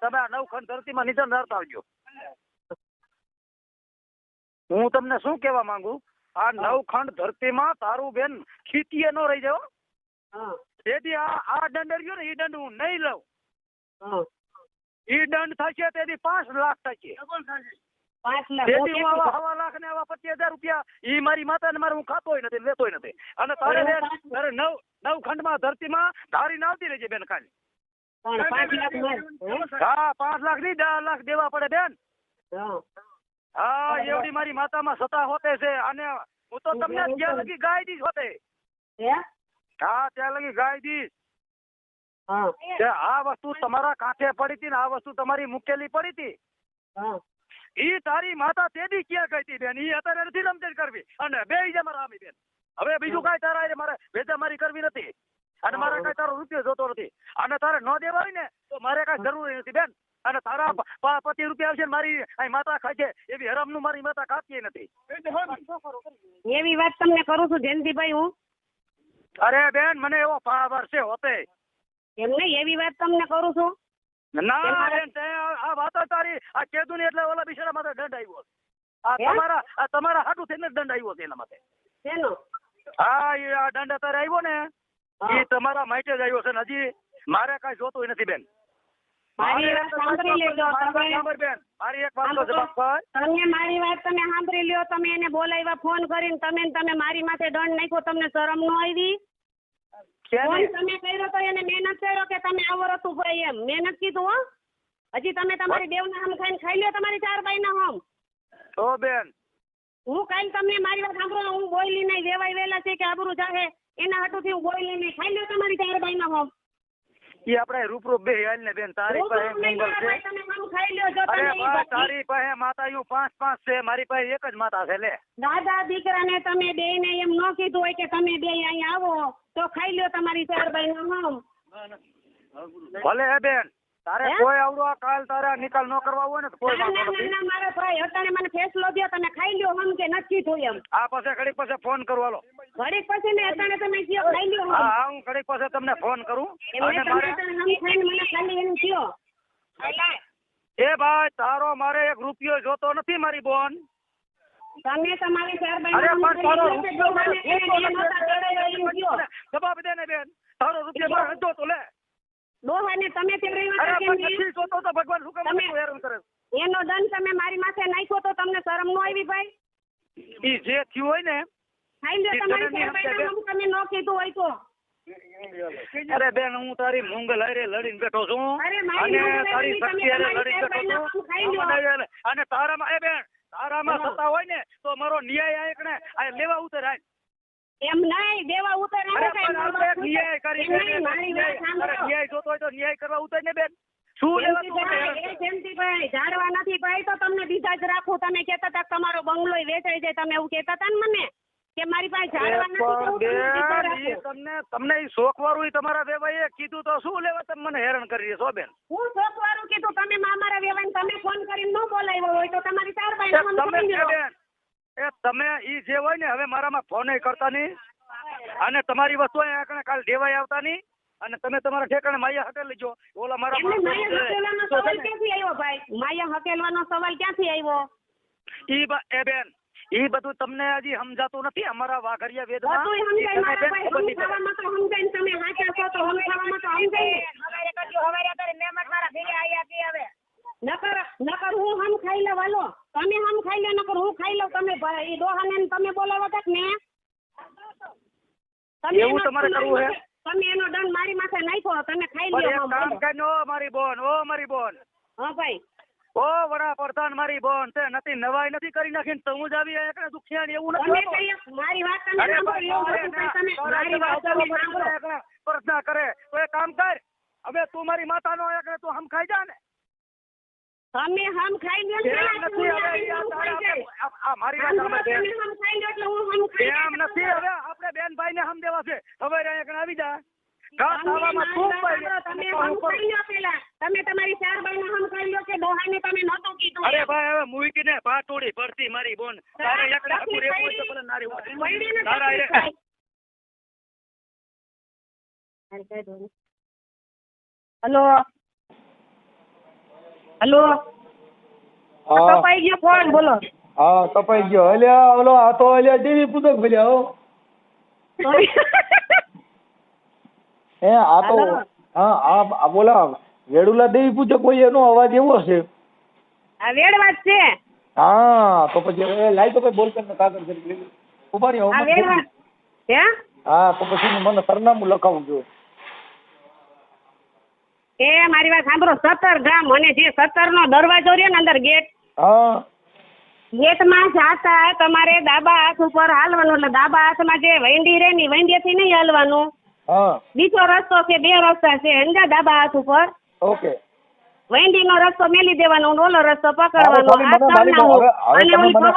તમે આ નવખંડ ધરતીમાં નીચે નરતા આવજો. હું તમને શું કહેવા માંગુ, આ નવખંડ ધરતીમાં તારું બેન ખીતીએ નો રહી જાવ. હા તેથી આ દંડ રહ્યો ને એ દંડ હું નહીં લઉં. હા એ દંડ થશે તેથી 5 લાખ થશે. 5 લાખ હું તેથી હું આવા કેટલી- 1.5 લાખ ને આવા 25,000 રૂપિયા ઈ મારી માતા ને મારે હું ખાતોય નથી લેતોય નથી. અને તારે બેન તારે નવ ખંડમાં ધરતીમાં ધારીને આવતી રહેજે બેન ખાલી. પણ 5 લાખ હે? હા 5 લાખ નહીં 10 લાખ દેવા પડે બેન. હા. હા એવડી મારી માતામાં સત્તા હોતે છે. અને હું તો તમને ત્યાં લગી ગાય દીશ હોતે. હે? હા ત્યાં લગી ગાય દીશ હા. કે આ વસ્તુ તમારા કાંઠે પડી હતી ને આ વસ્તુ તમારી મૂકેલી પડી હતી. હા. ઈ તારી માતા તેદી ક્યાં ગઈ હતી બેન? ઈ અત્યારે નથી રમઝટ કરવી અને બે ઈ મારા આમી બેન. હવે બીજું કાંઈ તારા હારે મારે વેચામારી કરવી નથી અને મારે કાંઈ તારો રૂપિયો જોતો નથી. અને તારે ન દેવા હોય ને તો મારે કાંઈ જરૂરી નથી બેન. અને તારા 25 રૂપિયા આવશે ને મારી અહીં માતા ખાય છે એવી હરામનું મારી માતા ખાતી નથી. એવી વાત તમને કરું છું જયંતિભાઈ હું. અરે બેન મને એવો પાવર છે હોતે. એમ નહીં એવી વાત તમને કરું છું. ના બેન તે આ વાતો તારી આ કેદું ને એટલે ઓલા બિચારા માથે દંડ આવ્યો. હે? આ તમારા હાટું થઈને જ દંડ આવ્યો છે એના માથે. શેનો? હા એ આ દંડ અત્યારે આવ્યો ને હા. એ તમારા માટે જ આવ્યો છે ને હજી મારે કાંઈ જોતું નથી બેન. મારી વાત સાંભળી લેજો તમે. બેન મારી એક વાત તો જવાબ કર. તમે મારી વાત તમે સાંભળી લ્યો. તમે એને બોલાવ્યા ફોન કરીને તમે મારી માથે દંડ નાખ્યો. તમને શરમ ન આવી? ફોન તમે કર્યો તો એને મહેનત કર્યો કે તમે આવો રતું ભાઈ એમ મહેનત કીધું હો. હજી તમે તમારી દેવના હમ ખાઈને ખાઈ લ્યો તમારી 4 બાઈના હમ. તો બેન હું કાલ તમને મારી વાત સાંભળો હું બોયલી નહીં વેવાય વેલા છે કે આબરૂ જાહે એના હાટુથી હું બોયલી નહીં ખાઈ લ્યો તમારી 4 બાઈના હમ. ઈ આપણે રૂપરૂપ બે હાલ ને બેન તારી પાસે મંગલ છે. તમે હમ ખાઈ લ્યો જો અરે તમે બા તારી પાસે માતાયું 5 છે મારી પાસે એક જ માતા છે લે. દાદા દીકરાને તમે બે ને એમ ન કીધું હોય કે તમે બે અહીંયા આવો તો ખાઈ લ્યો તમારી 4 બાઈના હમ. ભલે હે બેન તારે હે? કોઈ આવડો કાલ તારા નિકાલ ન કરવા હોય ને તો કોઈ ના વાંધો ના નથી. ના મારા ભાઈ અટાણે મને ફેસલો દો તમે ખાઈ લ્યો હમ કે નથી કીધું એમ. આ પાસે ઘડીક પાસે ફોન કરું હાલો. ઘડીક પછી ને અટાણે તમે કયો ખાઈ લ્યો હા હમ. હા હું ઘડીક પાસે તમને ફોન કરું. એમને અને તમે મારે અટાણે હમ ખાઈને મને ખાલી એનું કયો. એ ભાઈ તારો મારે 1 રૂપિયો જોતો નથી મારી બોન. તમે તમારી 4 અરે બાઈના હમ પણ તારો ખાઈ લ્યો કે ડોહાને એને બે નહોતા તેડાવ્યા એમ કયો. જવાબ દે ને બેન તારો રૂપિયો મારે જોતો લે. ડોહાને તમે તેડાવ્યા અરે હતા કેમ પણ કે? નથી જોતો તો ભગવાન શું કામ તમે- મને હેરાન કરે? એનો દંડ તમે મારી માથે નાખ્યો તો તમને શરમ ન આવી ભાઈ? ઈ જે થયું હોય ને ખાઈ લ્યો તમારી 4 બાઈના હમ તમે ન કીધું હોય તો. અરે બેન હું તારી મૂંગલ હારે લડીને બેઠો છું અરે મારી અને મૂંગલ તારી લડીને શક્તિ હારે તમે લડીને તમારી બેઠો ચાર બાઈના છું. હમ ખાઈ લ્યો. અને તારામાં એ બેન તારામાં હા. સત્તા હોય ને તો મારો ન્યાય આ એકને આ લેવા ઉતર આય. એમ નહીં દેવા ઉતર અરે આવે પણ આપણે એક ન્યાય કરી એમ નહીં, મારી વાત અરે સાંભળો. ન્યાય જોતો હોય તો ન્યાય કરવા ઉતર ને બેન. શું લેવા તું મને હેરાન કરે? જયંતિભાઈ ઝાડવા નથી ભાઈ તો તમને બીજા જ રાખું. તમે કહેતા હતા કે તમારો બંગલો વેચાઈ જાય તમે એવું કહેતા હતા ને મને કે મારી પાસે ઝાડવા નથી તો હું તમને બીજા બેન ઈ રાખું. તમને ઈ શોખ વાળું ઈ તમારા વેવાઈએ કીધું તો શું લેવા તમે મને હેરાન કરી છો બેન? હું શોખવાળું કીધું તમે મારા વેવાઈને તમે ફોન કરીને ન બોલાવ્યો હોય તો તમારી 4 બાઈના હમ તમે ખાઈ લ્યો. બેન એ તમે ઈ જે હોય ને હવે મારામાં ફોન કરતા નહીં અને તમારી વસ્તુ અહીંયા આગળ કાલ દેવાય આવતા નહીં અને તમે તમારા ઠેકાણે માયા હટે લેજો. ઓલા મારા એમને માણસો માયા છે. હકેલવાનો સવાલ ક્યાંથી આવ્યો ભાઈ? માયા હકેલવાનો સવાલ ક્યાંથી આવ્યો? એ બેન ઈ બધું તમને હજી સમજાતું નથી અમારા વાઘરિયા વેદમાં. બધુંય સમજાય મારા બેન, ભાઈ. ખબર નહીં સમજાવવામાં તો સમજાય ને તમે હાચા છો તો સમજાવવામાં તો સમજાય ને. નકર હું હમ ખાઈ લઉં હાલો. તમે હમ ખાઈ લો નકર હું ખાઈ લઉં. તમે ભાઈ ડોહાને ને તમે બોલાવો તક ને તમે એવું એનો તમારે દંડ કરવું હે? તમે એનો દંડ મારી માથે નાખ્યો તમે ખાઈ પણ લ્યો એક હમ. કામ કરીને ઓ મારી બોન હા ભાઈ ઓ વડાપ્રધાન મારી બોન તે નથી નવાઈ નથી કરી નાખીને તો હું જ આવી એકને દુખિયાણી એવું નથી તમે હોતું. કઈ મારી વાત તમે અરે સાંભળો ભાઈ, એવું બધું કઈ તમે તારા મારી વાત જેવા તમે સાંભળો. એકને પ્રાર્થના કરે તો એ કામ કર. હવે તું મારી માતાનો એકને તું હમ ખાઈ જા ને. તમે હમ ખાઈ લ્યો ને એમ પેલા નથી તું હવે હમ યાર ખાઈ જાય. આ મારી વાત સાંભળો, સાંભળ બેન. તમે હમ ખાઈ લ્યો એટલે હું હમ ખાઈ એમ જાય. નથી હવે આપણે બેન ભાઈ ને હમ દેવા છે. હવે એકને આવી જા ઘાસ તમે ખાવામાં મારી ખૂબ વાત પાઈ સાંભળો, તમે હમ ખાઈ લ્યો પેલા. તમે તમારી 4 બાઈના હમ ખાઈ લ્યો કે ડોહાને તમે નહોતું કીધું અરે એમ. ભાઈ હવે મૂકીને પાટોડી પડતી મારી બોન તારે એકને હકું રહેવું હોય તો ભલે નારી હોય. પૈડીને તારા તકલીફ હારે- થાય. હલો હલો હા કપાઈ ગયો ફોન બોલો. હા કપાઈ ગયો. અલ્યા ઓલો આ તો અલ્યા દેવી પૂજક ભલ્યા હો. હે આ તો હાલો. હા આ બોલા વેડુલા દેવી પૂજક હોય એનો અવાજ એવો છે. આ વેડવાજ છે. હા તો પછી હવે લાઈ તો ભાઈ બોલપેન ને કાગળ કરી ઉભા રહ્યો આ વેણવા હે હા તો પછી મને સરનામું લખાવવું જોઈએ. એ મારી વાત સાંભળો 17 ગામ અને જે 17 નો દરવાજો રહ્યો ને અંદર ગેટ હા ગેટમાં જાતા તમારે ડાબા હાથ ઉપર હાલવાનું એટલે ડાબા હાથમાં જે વૈંડી રહે ને વૈંડીથી નહીં હાલવાનું. હા બીજો રસ્તો છે 2 રસ્તા છે સમજ્યા ડાબા હાથ ઉપર ઓકે વૈંડીનો રસ્તો મેલી દેવાનો અને ઓલો રસ્તો હવે પકડવાનો ખાલી મને આ મારી કરવાનું. હવે અને તમે ઓલી મને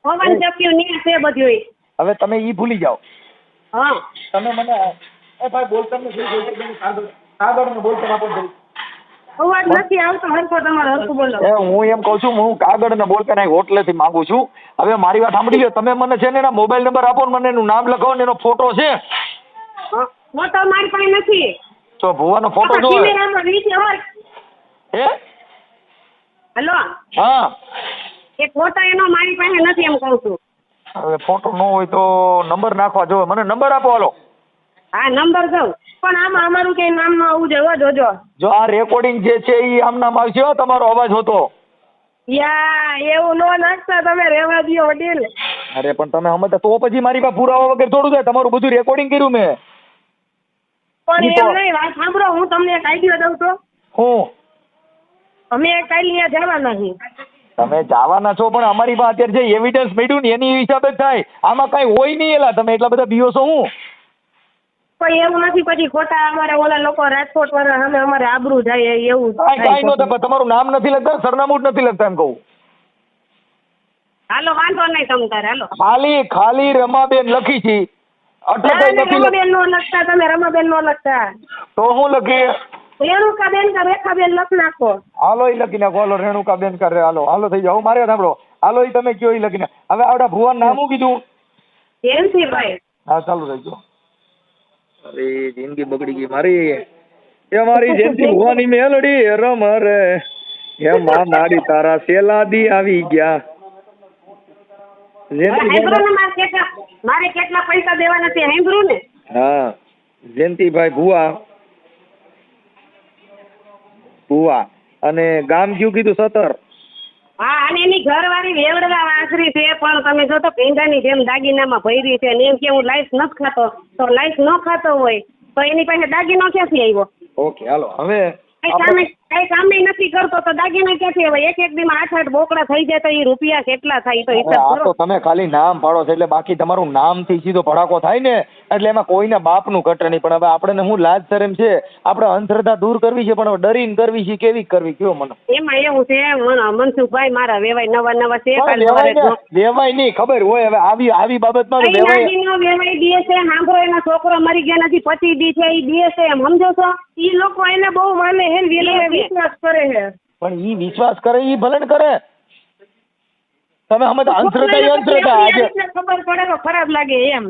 પવન ચક્કી ની છે બધું. હવે તમે ઈ ભૂલી જાઓ. હા તમે મને એ ભાઈ બોલતા નથી કાગળ ને બોલતા આપો જરી. અવાજ નથી આવતો હરખો તમારો હરખું બોલો. એ હું એમ કહું છું હું કાગળ ને બોલતા નહીં હોટલેથી માંગુ છું. હવે મારી વાત સાંભળી લો તમે મને છે ને એના મોબાઈલ નંબર આપો ને મને એનું નામ લખાવો ને એનો ફોટો છે ફોટો મારી પાસે નથી. તો ભુવાનો ફોટો જો કેમેરામાં નીચે હોય. હે હલો હા એ ફોટો એનો મારી પાસે નથી એમ કહું છું. હવે ફોટો ન હોય તો નંબર નાખવા જોવે મને નંબર આપો હાલો. હા નંબર દઉં પણ આમાં અમારું કઈ નામ ન આવવું જોઈએ જોજો. જો આ રેકોર્ડિંગ જે છે એ આમ નામ આવશે હો તમારો અવાજ હોતો. યા એવું ન નાખતા તમે રહેવા દો વડીલ. અરે પણ તમે સમજતા તો પછી મારી પાસે પુરાવા વગર થોડું થાય તમારું બધું રેકોર્ડિંગ કર્યું મેં. પણ ઈ તો- એમ નહીં વાત સાંભળો હું તમને એક આઈડિયા દઉં તો હું અમે કાલે અહીંયા જવાના છીએ. તમે જવાના છો પણ અમારી પાસે અત્યારે જે એવિડન્સ મળ્યું ને એની હિસાબે જ થાય. આમાં કઈ હોય નહીં એલા તમે એટલા બધા બીઓ છો હું. પણ એવું નથી પછી ખોટા અમારે ઓલા લોકો રાજકોટ વાળા સામે અમારે આબરૂ જાય એવું કાંઈ થાય નો થાય પણ તમારું નામ નથી લખતા સરનામું જ નથી લખતા એમ કહું. હાલો વાંધો નહીં તમ તારે હાલો. ખાલી રમાબેન લખી છે એટલે કઈ નથી લખતા. રમાબેન નો લખતા તમે રમાબેન નો લખતા તો હું લખીએ રેણુકાબેન કે રેખાબેન લખ નાખો. હાલો ઈ લખી નાખો હાલો રેણુકાબેન કરે હાલો થઈ જાઓ મારે સાંભળો હાલો ઈ તમે કયો ઈ લખી નાખો. હવે આવડા ભુવાનું નામ શું કીધું? જયંતિભાઈ. હા ચાલુ થઈ ગયો. અરે જિંદગી બગડી ગઈ મારી. એ મારી જયંતિ ભુવાની મેલડી રમ રે હે માં નાડી તારા સેલાદી આવી ગયા. સાંભળો ને મારે કેટલા પૈસા દેવાના છે સાંભળ્યું ને. હા જયંતિભાઈ ભુવા અને ગામ કયું કીધું 17. હા અને એની ઘરવાળી વેવડવા વાંસરી છે પણ તમે જો તો પેંડાની જેમ દાગીનામાં ભરી છે અને એમ કે હું લાઈફ નથી ખાતો તો લાઈફ ન ખાતો હોય તો એની પાસે દાગીનો ક્યાંથી આવ્યો? ઓકે હાલો હવે કઈ કામ નથી કરતો તો દાગીના ક્યાંથી આવે? એક દીમાં 8 બોકડા થઈ જાય તો એ રૂપિયા કેટલા થાય તો હિસાબ આ કરો. તો તમે ખાલી નામ પાડો છો એટલે બાકી તમારું નામ થી સીધો ભડાકો થાય ને એટલે એમાં કોઈના બાપનું ઘટે નહીં. પણ હવે આપણે હું લાજ શરમ છે આપણે અંધશ્રદ્ધા દૂર કરવી છે પણ હવે ડરીને કરવી છે કેવી કરવી કયો મને. એમાં એવું છે મનસુખભાઈ મારા વેવાય નવા છે કાલ સવારે વેવાય નહીં ખબર હોય હવે આવી બાબતમાં તો વેવાય વેવાય દે છે સાંભળો એનો છોકરો મરી ગયા નથી 25 દી છે એ દે છે એમ સમજો છો? ઈ લોકો એને બહુ માને હે ને વેલા વિશ્વાસ કરે છે. પણ ઈ વિશ્વાસ કરે ઈ ભલે ને કરે તમે સમજ અંધશ્રદ્ધા એ અંધશ્રદ્ધા આજે ખબર પડે તો ખરાબ લાગે એમ.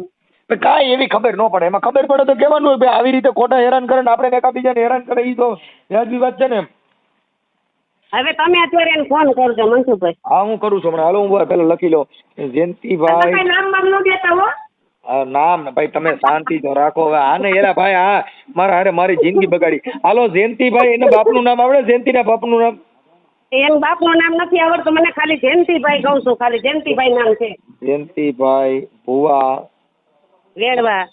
કાંઈ એવી ખબર ન પડે એમાં ખબર પડે તો કહેવાનું હોય ભાઈ આવી રીતે ખોટા હેરાન કરે ને આપણે એકાબીજાને હેરાન કરે ઈ તો વ્યાજબી વાત છે ને એમ. હવે તમે અત્યારે એને ફોન કરજો મનસુખભાઈ. હા હું કરું છું હમણાં હાલો હું પેલા લખી લો જયંતિભાઈ. કઈ નામ બામ ન દેતા હો. નામ ને ભાઈ તમે શાંતિ તો રાખો હવે આને એલા ભાઈ હા મારા હારે મારી જિંદગી બગાડી. હાલો જયંતિભાઈ એના બાપનું નામ આવડે? જયંતિના બાપનું નામ? એમ બાપનું નામ નથી આવડતું મને ખાલી જયંતિભાઈ કહું છું ખાલી જયંતિભાઈ નામ છે. જયંતિભાઈ ભુવા વેડવા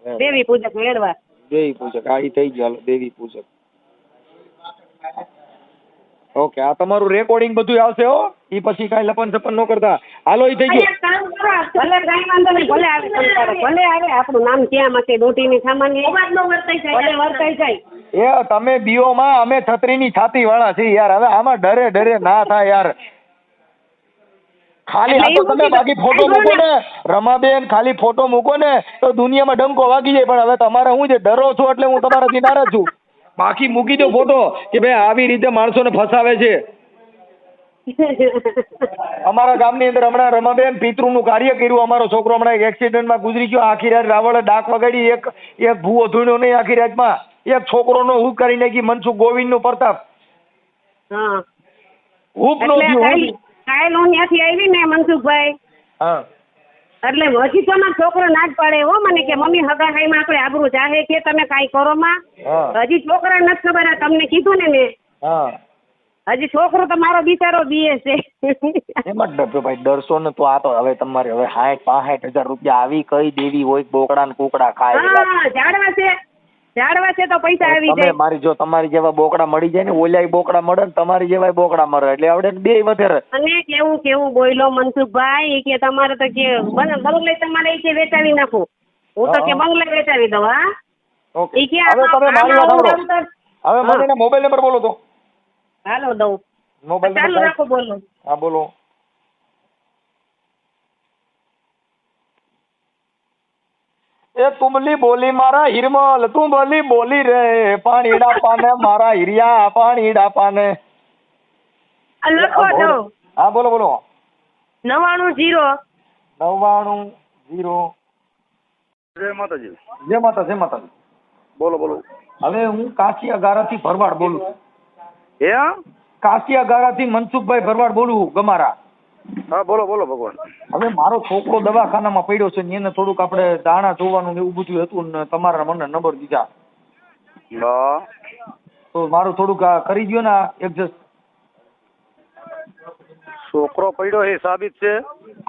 દેવી પૂજક વેડવા. દેવી પૂજક હા ઈ થઈ ગયું હાલો દેવી પૂજક. ઓકે આ તમારું રેકોર્ડિંગ બધું આવશે હો ઈ પછી કાંઈ લપન છપન ન કરતા. હાલો ઈ થઈ ગયું. એક કામ કરો ભલે કાંઈ વાંધો નહીં ભલે આવે સંતાડો ભલે આવે આપણું નામ ક્યાં માં ડોટીની સામાન્ય અવાજ નો વર્તાઈ જાય. ભલે વર્તાઈ જાય. એ તમે બીઓમાં અમે છત્રીની છાતી વાળા છીએ યાર હવે આમાં ડરે ના થાય યાર. ખાલી આ તો તમે બાકી ફોટો મૂકો ને રમાબેન ખાલી ફોટો મૂકો ને તો દુનિયામાં ડંકો વાગી જાય પણ હવે તમારે હું જે ડરો છો એટલે હું તમારાથી નારાજ છું. બાકી મૂકી દો ફોટો કે ભાઈ આવી રીતે માણસોને ફસાવે છે. અમારા ગામની અંદર હમણાં રમાબેન પિતૃનું કાર્ય કર્યું. અમારો છોકરો હમણાં એક એક્સિડન્ટમાં ગુજરી ગયો. આખી રાત રાવળે ડાક વગાડી. એક ભૂવો ધૂણ્યો નહીં આખી રાતમાં. એક છોકરોનો હુક કરી નાખી મનસુખ ગોવિંદનો પ્રતાપ. હા હુક નો થયું. કાલ હું ત્યાંથી આવી ને મનસુખભાઈ હા એટલે હજી તો મારો છોકરો ના જ પાડે હો મને કે મમ્મી હગાઈમાં આપણે આબરૂ જાહે કે તમે કાંઈ કરો માં. હા હજી છોકરા નથી ખબર આ તમને કીધું ને મેં હા હજી છોકરો તો મારો બિચારો બીએ છે. એમાં જ ડરજો ભાઈ, ડરશો ને તો આ તો હવે તમારે હવે 60-65 હજાર રૂપિયા આવી કઈ દેવી હોય બોકડા ને કુકડા ખાય. હા ઝાડવા છે તો પૈસા આવી તમે જાય. મારી જો તમારી જેવા બોકડા મળી જાય ને, ઓલાય બોકડા મળે ને તમારી જેવા બોકડા મળે એટલે આવડે બે વધારે. અને કેવું બોયલો મનસુખભાઈ ઈ કે તમારે તો કે બંગલે તમારે ઈ કે વેચાવી નાખું. હું તો કે બંગલે વેચાવી દઉં. હા ઓકે ઈ કે હવે તમે મારી વાત સાંભળો. હવે મને હા. એના મોબાઈલ નંબર બોલો તો. હાલો દઉં. મોબાઈલ ચાલુ નંબર રાખો બોલો. હા બોલો. એ તુમલી બોલી મારા હિરમલ, તું બોલી રે પાણીડા પાને મારા હિરિયા પાણીડા પાને. આ લખો દઉં. હા બોલો બોલો. 99 0 જય માતાજી. જય માતા. બોલો બોલો. હવે હું કાશિયા ગારાથી ભરવાડ બોલું. હે? કાશિયા ગારાથી મનસુખભાઈ ભરવાડ બોલું ગમારા. હા બોલો બોલો ભગવાન. હવે મારો છોકરો દવાખાનામાં પડ્યો છે ને એને થોડુંક આપણે દાણા જોવાનું ને એવું બધું હતું ને તમારા મને નંબર દીધા. હા. તો મારું થોડુંક આ કરી દ્યો ને એડજસ્ટ. છોકરો પડ્યો એ સાબિત છે?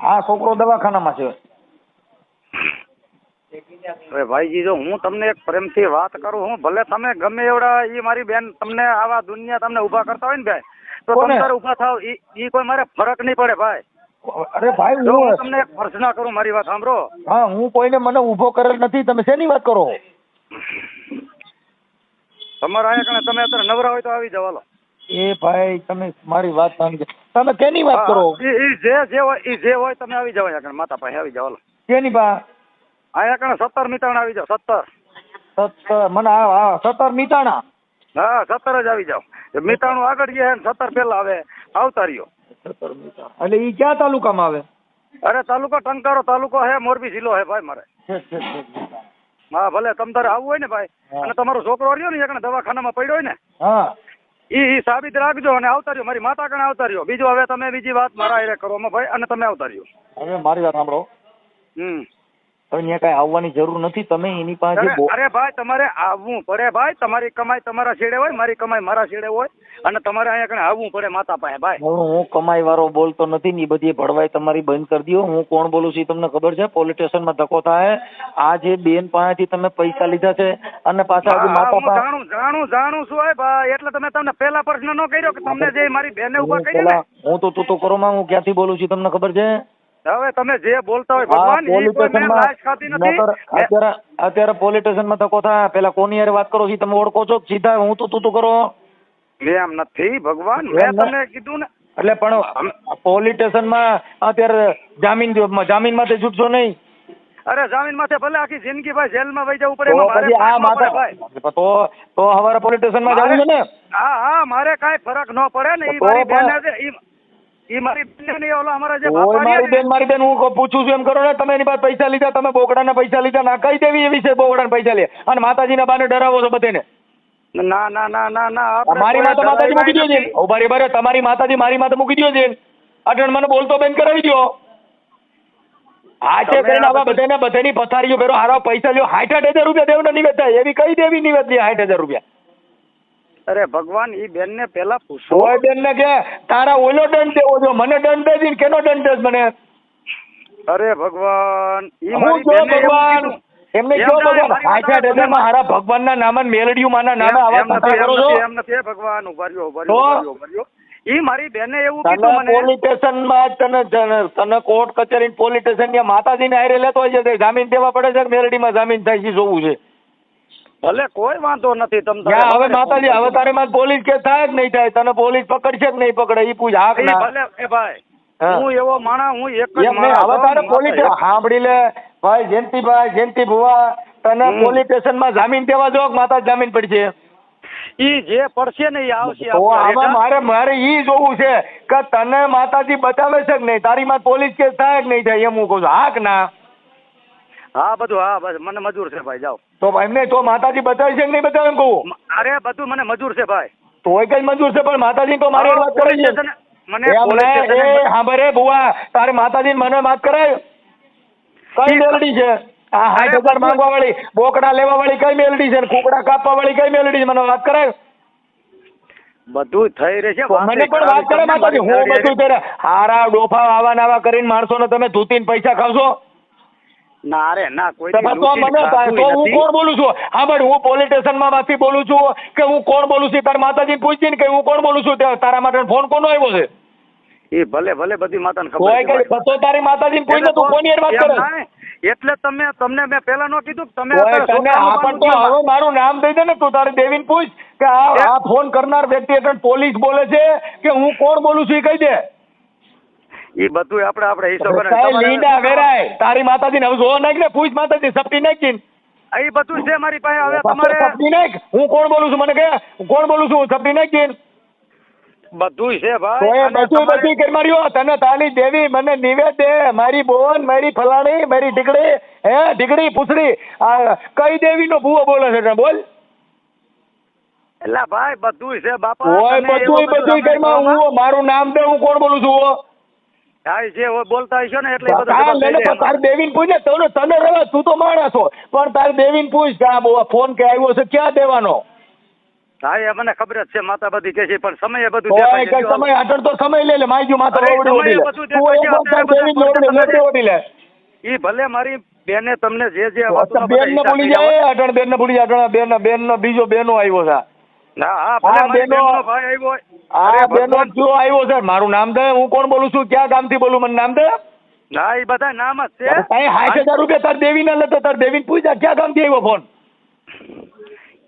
હા છોકરો દવાખાનામાં છે. હવે ભાઈજી જો હું તમને એક પ્રેમથી વાત કરું, હું ભલે તમે ગમે એવડા ઈ મારી બેન તમને આવા દુનિયા તમને ઊભા કરતા હોય ને ભાઈ, તો કોને? તમે ઊભા થાવ ઈ કોઈ મારે ફરક નહીં પડે ભાઈ. અરે ભાઈ જો હું હું તમને એક પ્રશ્ન કરું, મારી વાત સાંભળો. હા હું કોઈને મને ઊભો કરેલ નથી. તમે શેની વાત કરો? તમારા અહીંયા કણે તમે અત્યારે નવરા હોય તો આવી જાવ હાલો. એ ભાઈ તમે મારી વાત સમજો. તમે કેની વાત કરો? ઈ જે હોય તમે આવી જાવ અહીંયા કણે માતા પાસે આવી જાવ હાલો. કેની બા? અહીંયા કણે 17 મીતાણા આવી જાવ. 17 મને હા 17 મીતાણા. હા 17 જ આવી જાવ. મીતાણું આગળ ગયા ને 17 પેલા આવે આવતા રહ્યો. 17 મીતાણા એટલે ઈ ક્યાં તાલુકામાં આવે? અરે તાલુકો ટંકારો તાલુકો હે, મોરબી જિલ્લો હે ભાઈ મારે. હા ભલે તમ તારે આવવું હોય ને ભાઈ, હા. અને તમારો છોકરો રહ્યો ને એકને દવાખાનામાં પડ્યો હોય ને હા ઈ સાબિત રાખજો અને આવતા રહ્યો. મારી માતા કણે આવતા રહ્યો. બીજું હવે તમે બીજી વાત મારા હારે કરો ભાઈ, અને તમે આવતા રહ્યો. હવે મારી વાત સાંભળો. હમ. હવે ત્યાં કઈ આવવાની જરૂર નથી. તમે એની પાસે અરે ભાઈ તમારે આવવું પડે ભાઈ. તમારી કમાઈ તમારા છેડે હોય, મારી કમાઈ મારા છેડે હોય, અને તમારે અહીંયા કણે આવવું પડે માતા પાસે ભાઈ. હું કમાઈ વાળો બોલતો નથી ને, એ બધી ભળવાઈ તમારી બંધ કરી દો. હું કોણ બોલું છું તમને ખબર છે? પોલીસ સ્ટેશનમાં ધક્કો થાય. આ જે બેન પાસેથી તમે પૈસા લીધા છે અને પાછા હજી માતા પાસે જાણું છું હે ભાઈ. એટલે તમે તમને પહેલા પ્રશ્ન ન કર્યો કે તમને જે મારી બેને ઉભા કરી ને. હું તો તું કરો માં હું ક્યાંથી બોલું છું તમને ખબર છે? હવે તમે જે બોલતા હોય ભગવાન, ઈ કોઈ મેં લાશ ખાધી નથી. અત્યારે પોલીસ સ્ટેશનમાં ધક્કો થાય. પેલા કોની હારે વાત કરો છો તમે ઓળખો છો? સીધા હું તો તું કરો. એમ નથી ભગવાન, મેં તમને કીધું ને. એટલે પણ પોલીસ સ્ટેશનમાં અત્યારે જામીન માંથી છૂટશો નહીં. અરે જામીન માથે ભલે આખી જિંદગી ભાઈ જેલમાં વહી જવું પડે, એમાં મારે ફરક ન પડે ભાઈ. તો હવારે પોલીસ સ્ટેશનમાં જવું છે ને? હા મારે કાંઈ ફરક ન પડે ને. ઈ મારી બેન ઈ મારી બેન ને ઓલા અમારા જે બાપા મારી બેન હું પૂછું છું એમ કરો ને. તમે એની પાસે પૈસા લીધા, તમે બોકડાના પૈસા લીધા. ના કઈ દેવી એવી છે બોકડાના પૈસા લે અને માતાજીના બાને ડરાવો છો બધાને? ના મારી માતા માતાજી મૂકી દો છે. ઓ બરાબર તમારી માતાજી મારી માતા મૂકી દો છે. અટણ મને બોલતો બંધ કરાવી દો. આ છે કરીને આવા બધાની પથારીઓ ફેરો હારા પૈસા લ્યો. 60,000 રૂપિયા દેવના નિવેદ થાય. એવી કઈ દેવી નિવેદ લે 60,000 રૂપિયા? અરે ભગવાન ઈ બેન ને પેલા પૂછો. ઓય બેન ને કે તારા ઓલો દંડ દેવો જો, મને દંડ દે કેનો દંડ દે મને? અરે ભગવાન ઈ હું મારી જો બેન ને ભગવાન એમને કયો ભગવાન 60,000 માં હારા ભગવાનના નામે મેલડીયું માના નામે આવા ધંધા કરો છો? એમ નથી ભગવાન. ઉભા રહ્યો. ઈ મારી બેને એવું કીધું મને. પોલીસ સ્ટેશનમાં તને કોર્ટ કચેરી પોલીસ સ્ટેશન ની માતાજીને હારે લેતો હોય છે. જામીન દેવા પડે છે, મેલડીમાં જામીન થાય છે, જોવું છે. ભલે કોઈ વાંધો નથી. હવે માતાજી હવે તારી માં પોલીસ કેસ થાય જ નહીં થાય? તને પોલીસ પકડશે કે નહીં પકડે ઈ પૂછ. હાક ના ભલે એ ભાઈ હું એવો માણા, હું એક જ એમ નહીં. હવે તારે પોલીસ સાંભળી લે ભાઈ. જયંતિ ભુવા તને પોલીસ સ્ટેશનમાં જામીન દેવા જો માતા જામીન પડશે? ઈ જે પડશે ને ઈ આવશે. તો આમાં મારે ઈ જોવું છે કે તને માતાજી બચાવે છે કે નહીં? તારી માં પોલીસ કેસ થાય કે નહીં થાય એમ હું કહું છું. હાક ના? હા બધું. હા બસ મને મજૂર છે ભાઈ. જાઓ તો એમને તો માતાજી બચાવે છે કે નહીં બચાવે એમ કહું? અરે બધું મને મજૂર છે ભાઈ. તોય કઈ મંજૂર છે પણ માતાજી તો મારી વાત કરી છે. મને હા બરે ભુવા તારી માતાજી મને વાત કરાય કઈ મેલડી છે? આ 60,000 માંગવા વાળી, બોકડા લેવા વાળી કઈ મેલડી છે? કુકડા કાપવા વાળી કઈ મેલડી છે? મને વાત કરાય. બધું થઈ રહે છે. તો મને પણ વાત કરે માતાજી, હું બધું કરે હારા ડોફા આવા નાવા કરીને માણસોને તમે ધૂતીને પૈસા ખાવશો? ના રે ના, કોઈ તો હું કોણ બોલું છું? હા બટ હું પોલીસ સ્ટેશનમાં માંથી બોલું છું કે હું કોણ બોલું છું? તારી માતાજીને પૂછજે ને કે હું કોણ બોલું છું. તારા માટે ફોન કોનો આવ્યો છે? એ ભલે બધી માતાને કોઈ ખબર કઈ તો તારી માતાજીને પૂછને, તું કોની હારે વાત કરે? એટલે તમને મેં પહેલા નો કીધું કે તમે કોઈ તને આપણ તો હવે મારું નામ દઈ દે ને, તું તારી દેવીને પૂછ કે આ ફોન કરનાર વ્યક્તિ એટલે પોલીસ બોલે છે કે હું કોણ બોલું છું એ કહી દે. એ બધું આપણે હિસાબ લીંડા વેરાય તારી માતાજીને હવે જોવા નાખ ને, પૂછ માતાજી સપટી નાખી. એ બધું છે મારી પાસે. હવે તમારે સપટી નાખ, હું કોણ બોલું છું મને કે હું કોણ બોલું છું, સપટી નાખી. બધું છે ભાઈ, બધું કરી માર્યો તને તારી દેવી મને નિવેદ દે, મારી બોન, મારી ફલાણી, મારી ઢીકડી, ઢીકડી પૂછડી, આ કઈ દેવીનો ભૂવો બોલે છે બોલ? એટલે ભાઈ બધું છે બાપા. ઓય બધું કરીમાં હું મારું નામ દે, હું કોણ બોલું છું? હા જે બોલતા હશો ને એટલે બધું. તારી દેવીને પૂછ ને, તને રવા તું તો માણસ છો પણ તારી દેવીને પૂછ કે આ ફોન કે આવ્યો છે ક્યાં દેવાનો? હા એ મને ખબર જ છે, માતા બધી કે છે પણ સમય બધું સમય આગળ તો સમય લે માયજુ માતા ઓડી લે. ઈ ભલે મારી બેને તમને જે બેન ને ભૂલી જાય, અટણ બેન ને ભૂલી જાય, અટણ બેન નો બીજો બેનો આવ્યો છે. આવ્યો છે. મારું નામ દે, હું કોણ બોલું છું, ક્યાં ગામથી બોલું, મને નામ દે. ના એ બધા નામ જ છે. 60,000 રૂપિયા તાર દેવી ના લેતો, તાર દેવીને પૂછ્યા ક્યાં ગામથી આવ્યો ફોન?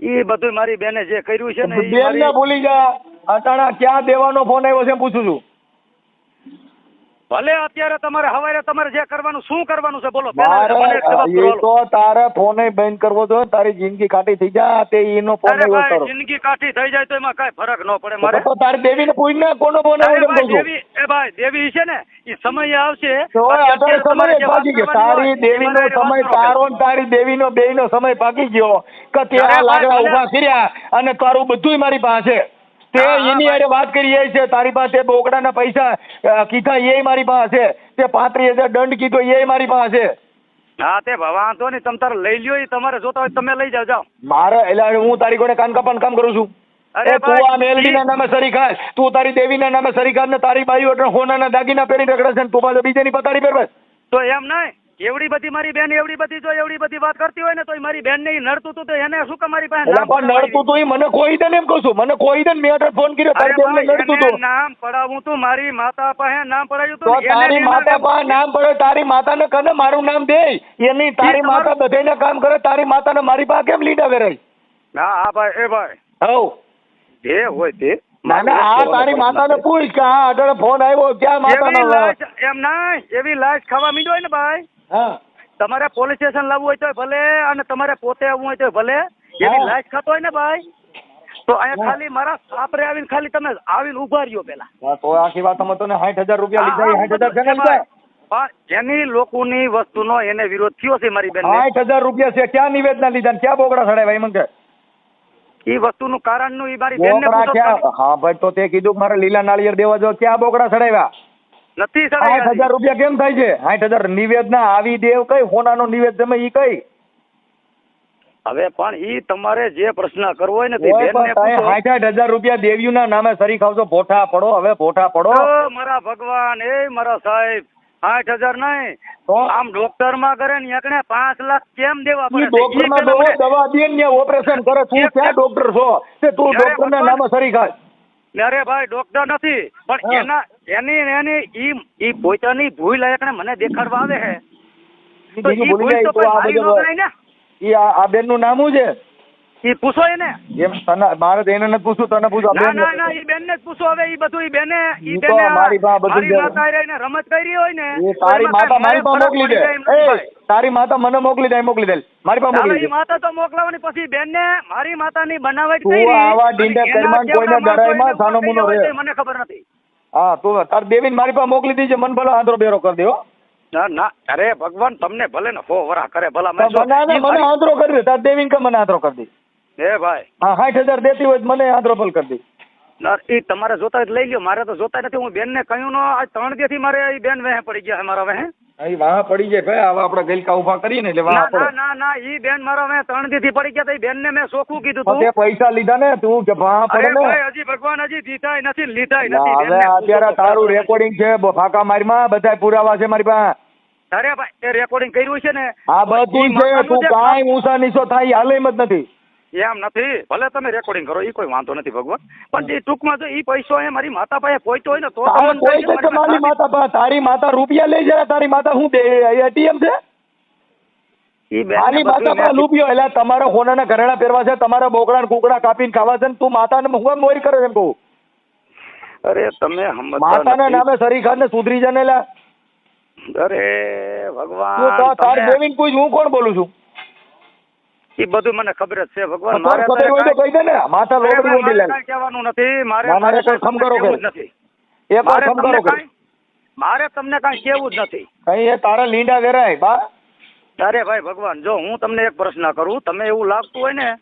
એ બધું મારી બેને જે કર્યું છે ને બેન ને ભૂલી જા, અટાણા ક્યાં દેવાનો ફોન આવ્યો છે પૂછું છું. ભલે અત્યારે તમારે હવારે તમારે જે કરવાનું શું કરવાનું છે બોલો. તો તારે ફોન બંધ કરવો જોઈએ, તારી જિંદગી કાઢી થઈ જાય તે એનો ફોન જિંદગી કાઢી થઈ જાય તો એમાં કઈ ફરક ન પડે મારે. તો તારી દેવી ને પૂછ ને કોનો ફોન આવ્યો એ ભાઈ દેવી છે ને એ સમય આવશે. તારી દેવી નો સમય તારો ને તારી દેવી નો બે નો સમય પાકી ગયો કે ત્યાં લાકડા ઉભા કર્યા અને તારું બધું મારી પાસે તે એની હારે વાત કરી છે. તારી પાસે બોકડાના પૈસા કીધા એ મારી પાસે, તે 35,000 દંડ કીધો એ મારી પાસે. હા તે વાંધો નહીં, તમે તારે લઈ લ્યો, તમારે જોતા હોય તમે લઈ જાઓ. મારે એટલે હું તારી કોને કાન કાપવાનું કામ કરું છું? તું આ મેલડી ના નામે સરી ખાય, તું તારી દેવી ના નામે સરી ખાય ને તારી બાઈઓ એટલે હોનાના દાગીના પહેરી રખડે છે, તું પાછો બીજાની પતાડી પહેરવે. તો એમ નહીં એવડી બધી મારી બેન એવડી બધી વાત કરતી હોય ને તો મારી બેન ને નડતું તું તો એને શું કે મારી પાસે નડતું તું મને કોઈ દે એમ કહું છું, મને કોઈ દે મેં ફોન કર્યો તારી બેન ને નડતું તું. નામ પડાવું તું મારી માતા પાસે નામ પડાવ્યું તો તારી માતા પાસે નામ પડે, તારી માતા ને કને મારું નામ દે એની તારી માતા બધાને કામ કરે, તારી માતા ને મારી પાસે કેમ લીડા વેરાય? હા ભાઈ એ ભાઈ હવ જે હોય તે ના ના આ તારી માતા ને પૂછ કે હા અટલે ફોન આવ્યો ક્યાં માતા એમ ના એવી લાશ ખાવા મીડો હોય ને ભાઈ. હા તમારે પોલીસ સ્ટેશન લાવવું હોય તો ભલે અને તમારે પોતે આવવું હોય તો ભલે, એવી લાશ ખાતો હોય ને ભાઈ તો અહીંયા ખાલી મારા સાપરે આવીને ખાલી તમે આવીને ઉભા રહ્યો પેલા. તો આખી વાત અમે તને 60,000 રૂપિયા લીધા, 60,000 છે ને લીધા જેની લોકોની વસ્તુનો એને વિરોધ થયો છે મારી બેન. 60,000 રૂપિયા છે, ક્યાં નિવેદના લીધા, ક્યાં બોકડા ચડાવ્યા એ મને એ વસ્તુનું કારણનું એ મારી બેન ને. હા ભાઈ તો તે કીધું મારે લીલા નાળિયેર દેવા જો, ક્યાં બોકડા ચડાવ્યા? નથી 60,000 રૂપિયા કેમ થાય છે? 60,000 નિવેદ ના આવી દેવ કઈ હોનાનો નિવેદ તમે ઈ કઈ? હવે પણ ઈ તમારે જે પ્રશ્ન કરવો હોય ને તે બેનને પૂછો. 60,000 રૂપિયા દેવીઓના નામે સરી ખાવશો, ભોઠા પડો, હવે ભોઠા પડો. મારા ભગવાન એ મારા સાહેબ 60,000 નહીં આમ ડોક્ટર માં કરે ને એકને 5 લાખ કેમ દેવા પડે? ડોક્ટર માં દવા દે ને ઓપરેશન કરે, તું ક્યાં ડોક્ટર છો તે તું ડોક્ટર ના નામે સરી ખાય? અરે ભાઈ ડોક્ટર નથી પણ એની ઈ પોતાની ભૂલ એકને મને દેખાડવા આવે છે તો ઈ ભૂલ તો મારી ન ગણાય ને. ઈ આ બેન નું નામ શું છે? ઈ પૂછો એને. એમ તને મારે એને નથી પૂછું, તને પૂછો. ના ઈ બેન ને જ પૂછો. હવે ઈ બધું ઈ બેને મારી માતા રહીને રમત કરી હોય ને તારી માતા મારી પાસે મોકલી દે. તારી માતા મને મોકલી દે, મોકલી દે મારી પાસે મોકલી દે. માતા તો મોકલાવાની પછી બેન ને મારી માતાની બનાવટ કરી આવા ડીંડા કરમાન કોઈને ડરાયમાં સાનો મુનો રહે મને ખબર નથી. હા તું તાર દેવીને મારી પાસે મોકલી દીજે, મન ભલે આંધળો બેરો કરી દે. ના અરે ભગવાન તમને ભલે ને 100 વરા કરે ભલા મને આંધળો કરી દે, તાર દેવીને કે મને આંધળો કરી દે. હે ભાઈ હા 60,000 દેતી હોય મને આંધળો ભલ કરી દે. એ તમારે જોતા લઈ લ્યો, મારે તો જોતા નથી. હું બેન ને કહ્યું નો આજ 3 દી થી મારે બેન વેહે પડી ગયા છે મારા વેહે. અહીં વાહ પડી જાય ભાઈ, આવા આપણે ગલકા ઉભા કરીએ ને એટલે વાહ ના પડે. ના ના ના ઈ બેન મારા મેં 3 દી થી પડી ગયા તા. ઈ બેન ને મેં ચોખ્ખું કીધું તો તું. તે પૈસા લીધા ને તું કે વાહ અરે પડે ને. ભાઈ હજી ભગવાન હજી દીધાય નથી ને લીધાય ના, નથી. હવે બેનને અત્યારે પૂછો તો તારું ખરા. રેકોર્ડિંગ છે ફાકા મારીમાં, બધા પુરાવા છે મારી પાસે. અરે ભાઈ એ રેકોર્ડિંગ કર્યું છે ને આ બધું ઈ છે, માતાનું તું જે કાંઈ ઊંચા નીચો થાય ઈ હાલે એમ જ નથી. એમ નથી. ભલે તમે રેકોર્ડિંગ કરો ઈ કોઈ વાંધો નથી ભગવાન, પણ જે ટૂંકમાં જો ઈ પૈસો એ મારી માતા પાસે પહોંચ્યો હોય ને તો તારે તમને કોઈ છે કે મારી માતા પાસે? તારી માતા રૂપિયા લઈ જાય, તારી માતા શું એટીએમ છે? ઈ બેનને મારી બધું માતા પાસે મેં- રૂપિયો, એટલે તમારે હોનાના ઘરેણા પહેરવા છે, તમારા બોકડા ને કુકડા કાપીને ખાવા છે ને તું માતાને હું મોરી કરે છે એમ કહું. અરે તમે સમજતા માતાના નથી. નામે સરીખા ને સુધરી જાય ને લા. અરે તું ભગવાન તાર તમે- દેવીને પૂછ, હું કોણ બોલું છું? ઈ બધું મને ખબર જ છે ભગવાન. તારે ખબર હોય તો કહી દે ને, માથા અરે લોબડી ભાઈ, ઉડી લે. મારે કાંઈ કહેવાનું નથી. મારે ના, મારે કાંઈ કાંઈ ખમ કરો કહેવું કે. જ નથી. એક વાર મારે ખમ તમને કરો કે. કાંઈ- મારે તમને કાંઈ કહેવું જ નથી. કઈ એ તારા લીંડા વેરાય બા. અરે ભાઈ ભગવાન, જો હું તમને એક પ્રશ્ન કરું, તમે એવું લાગતું હોય ને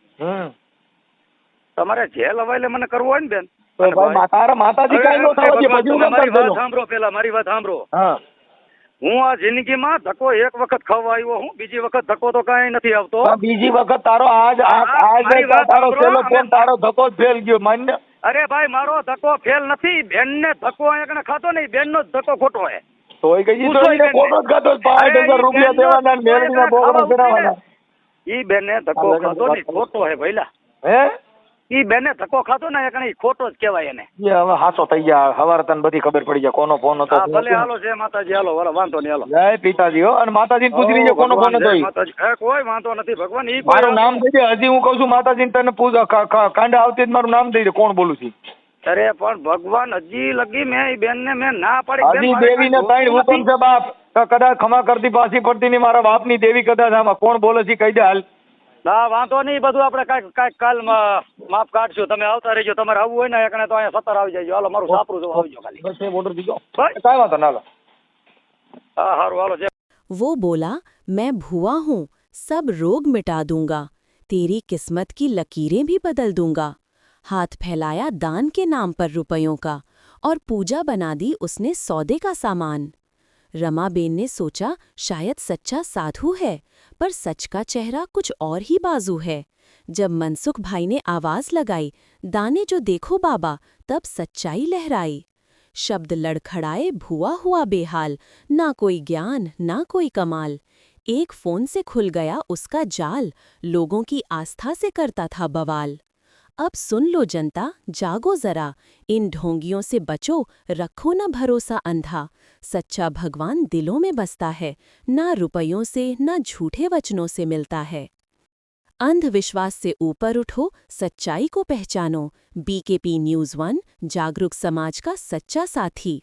તમારે જે લવાય મને કરવું હોય ને બેન, તો અને ભાઈ તારા માતાજી અરે, કાંઈ ન થવા દે, ભગવાન, પછી હું તમે કેમ મારી કરતો વાત છું? સાંભળો પેલા, મારી વાત સાંભળો. હા. હું આ જિંદગીમાં ધક્કો એક વખત ખાવા આવ્યો હું, બીજી વખત ધક્કો તો કાંઈ નથી આવતો. પણ બીજી વખત તારો આજ મારી વાત તારો સાંભળો, છેલ્લો ફોન, અમે- તારો ધક્કો જ ફેલ ગયો માન્ય. અરે ભાઈ, મારો ધક્કો ફેલ નથી. બેનને ધક્કો એકને ખાતો ને, બેનનો જ ધક્કો ખોટો હે. તોય કઈ પૂછો તો ઈ બેનને. ખોટો જ ખાતો, અરે, 5,000 ઈ રૂપિયા બેનનો દેવાના ને ધક્કો મેળવીને એકને બોગડા ખાવા ફેરવવાના. ઈ બેનને ધક્કો ખાતો ને ખોટો હે ભઈલા. હે ઈ બેને ધક્કો ખાતો ને એકને ઈ ખોટો જ કહેવાય એને. એ હવે હાસો થઈ ગયા, હવારે તને બધી ખબર પડી જાય કોનો ફોન હતો. હા ભલે, હાલો જય માતાજી, હાલો વાંધો નહીં, હાલો. જય પિતાજી હો, અને માતાજીને પૂછી લેજે કોનો ફોન હતો જય ઈ. માતાજી. કોઈ વાંધો નથી ભગવાન. ઈ મારું નામ દઈ દે, હજી હું કહું છું માતાજીને તને પૂછ, કાંડા આવતી જ મારું નામ દઈ દે, કોણ બોલું છું. અરે પણ ભગવાન હજી લગી મેં ઈ બેનને મેં ના પાડી. બેન, હજી મારે દેવીને કાંઈ ત્રણ જોતું હુકમ છે બાપ, તો કદાચ ખમા કરતી પાછી પડતી નહીં, મારા બાપની દેવી કદાચ આમાં કોણ બોલે છે કહી દે હાલ. ના વાંધો નહીં, બધું આપણે કાંઈક કાલ માપ કાઢશું. તમે આવતા રહેજો, તમારે આવવું હોય ને એકને તો અહીંયા 17 આવી જાય. હાલો, મારું સાપરું જો આવજો ખાલી. બસ એ ઓર્ડર દીધો, ભાઈ. કાંઈ વાંધો ના. હા હારું, હાલો જય. वो बोला, मैं भुआ हूँ, सब रोग मिटा दूंगा, तेरी किस्मत की लकीरें भी बदल दूंगा। हाथ फैलाया दान के नाम पर रुपयों का और पूजा बना दी उसने सौदे का सामान। रमाबेन ने सोचा शायद सच्चा साधु है, पर सच का चेहरा कुछ और ही बाजू है। जब मनसुख भाई ने आवाज लगाई, दाने जो देखो बाबा, तब सच्चाई लहराई। शब्द लड़खड़ाए, भुआ हुआ बेहाल, ना कोई ज्ञान ना कोई कमाल। एक फोन से खुल गया उसका जाल, लोगों की आस्था से करता था बवाल। अब सुन लो जनता, जागो जरा, इन ढोंगियों से बचो, रखो न भरोसा अंधा। सच्चा भगवान दिलों में बसता है, ना रुपयों से ना झूठे वचनों से मिलता है। अंधविश्वास से ऊपर उठो, सच्चाई को पहचानो। BKP News 1, जागरूक समाज का सच्चा साथी।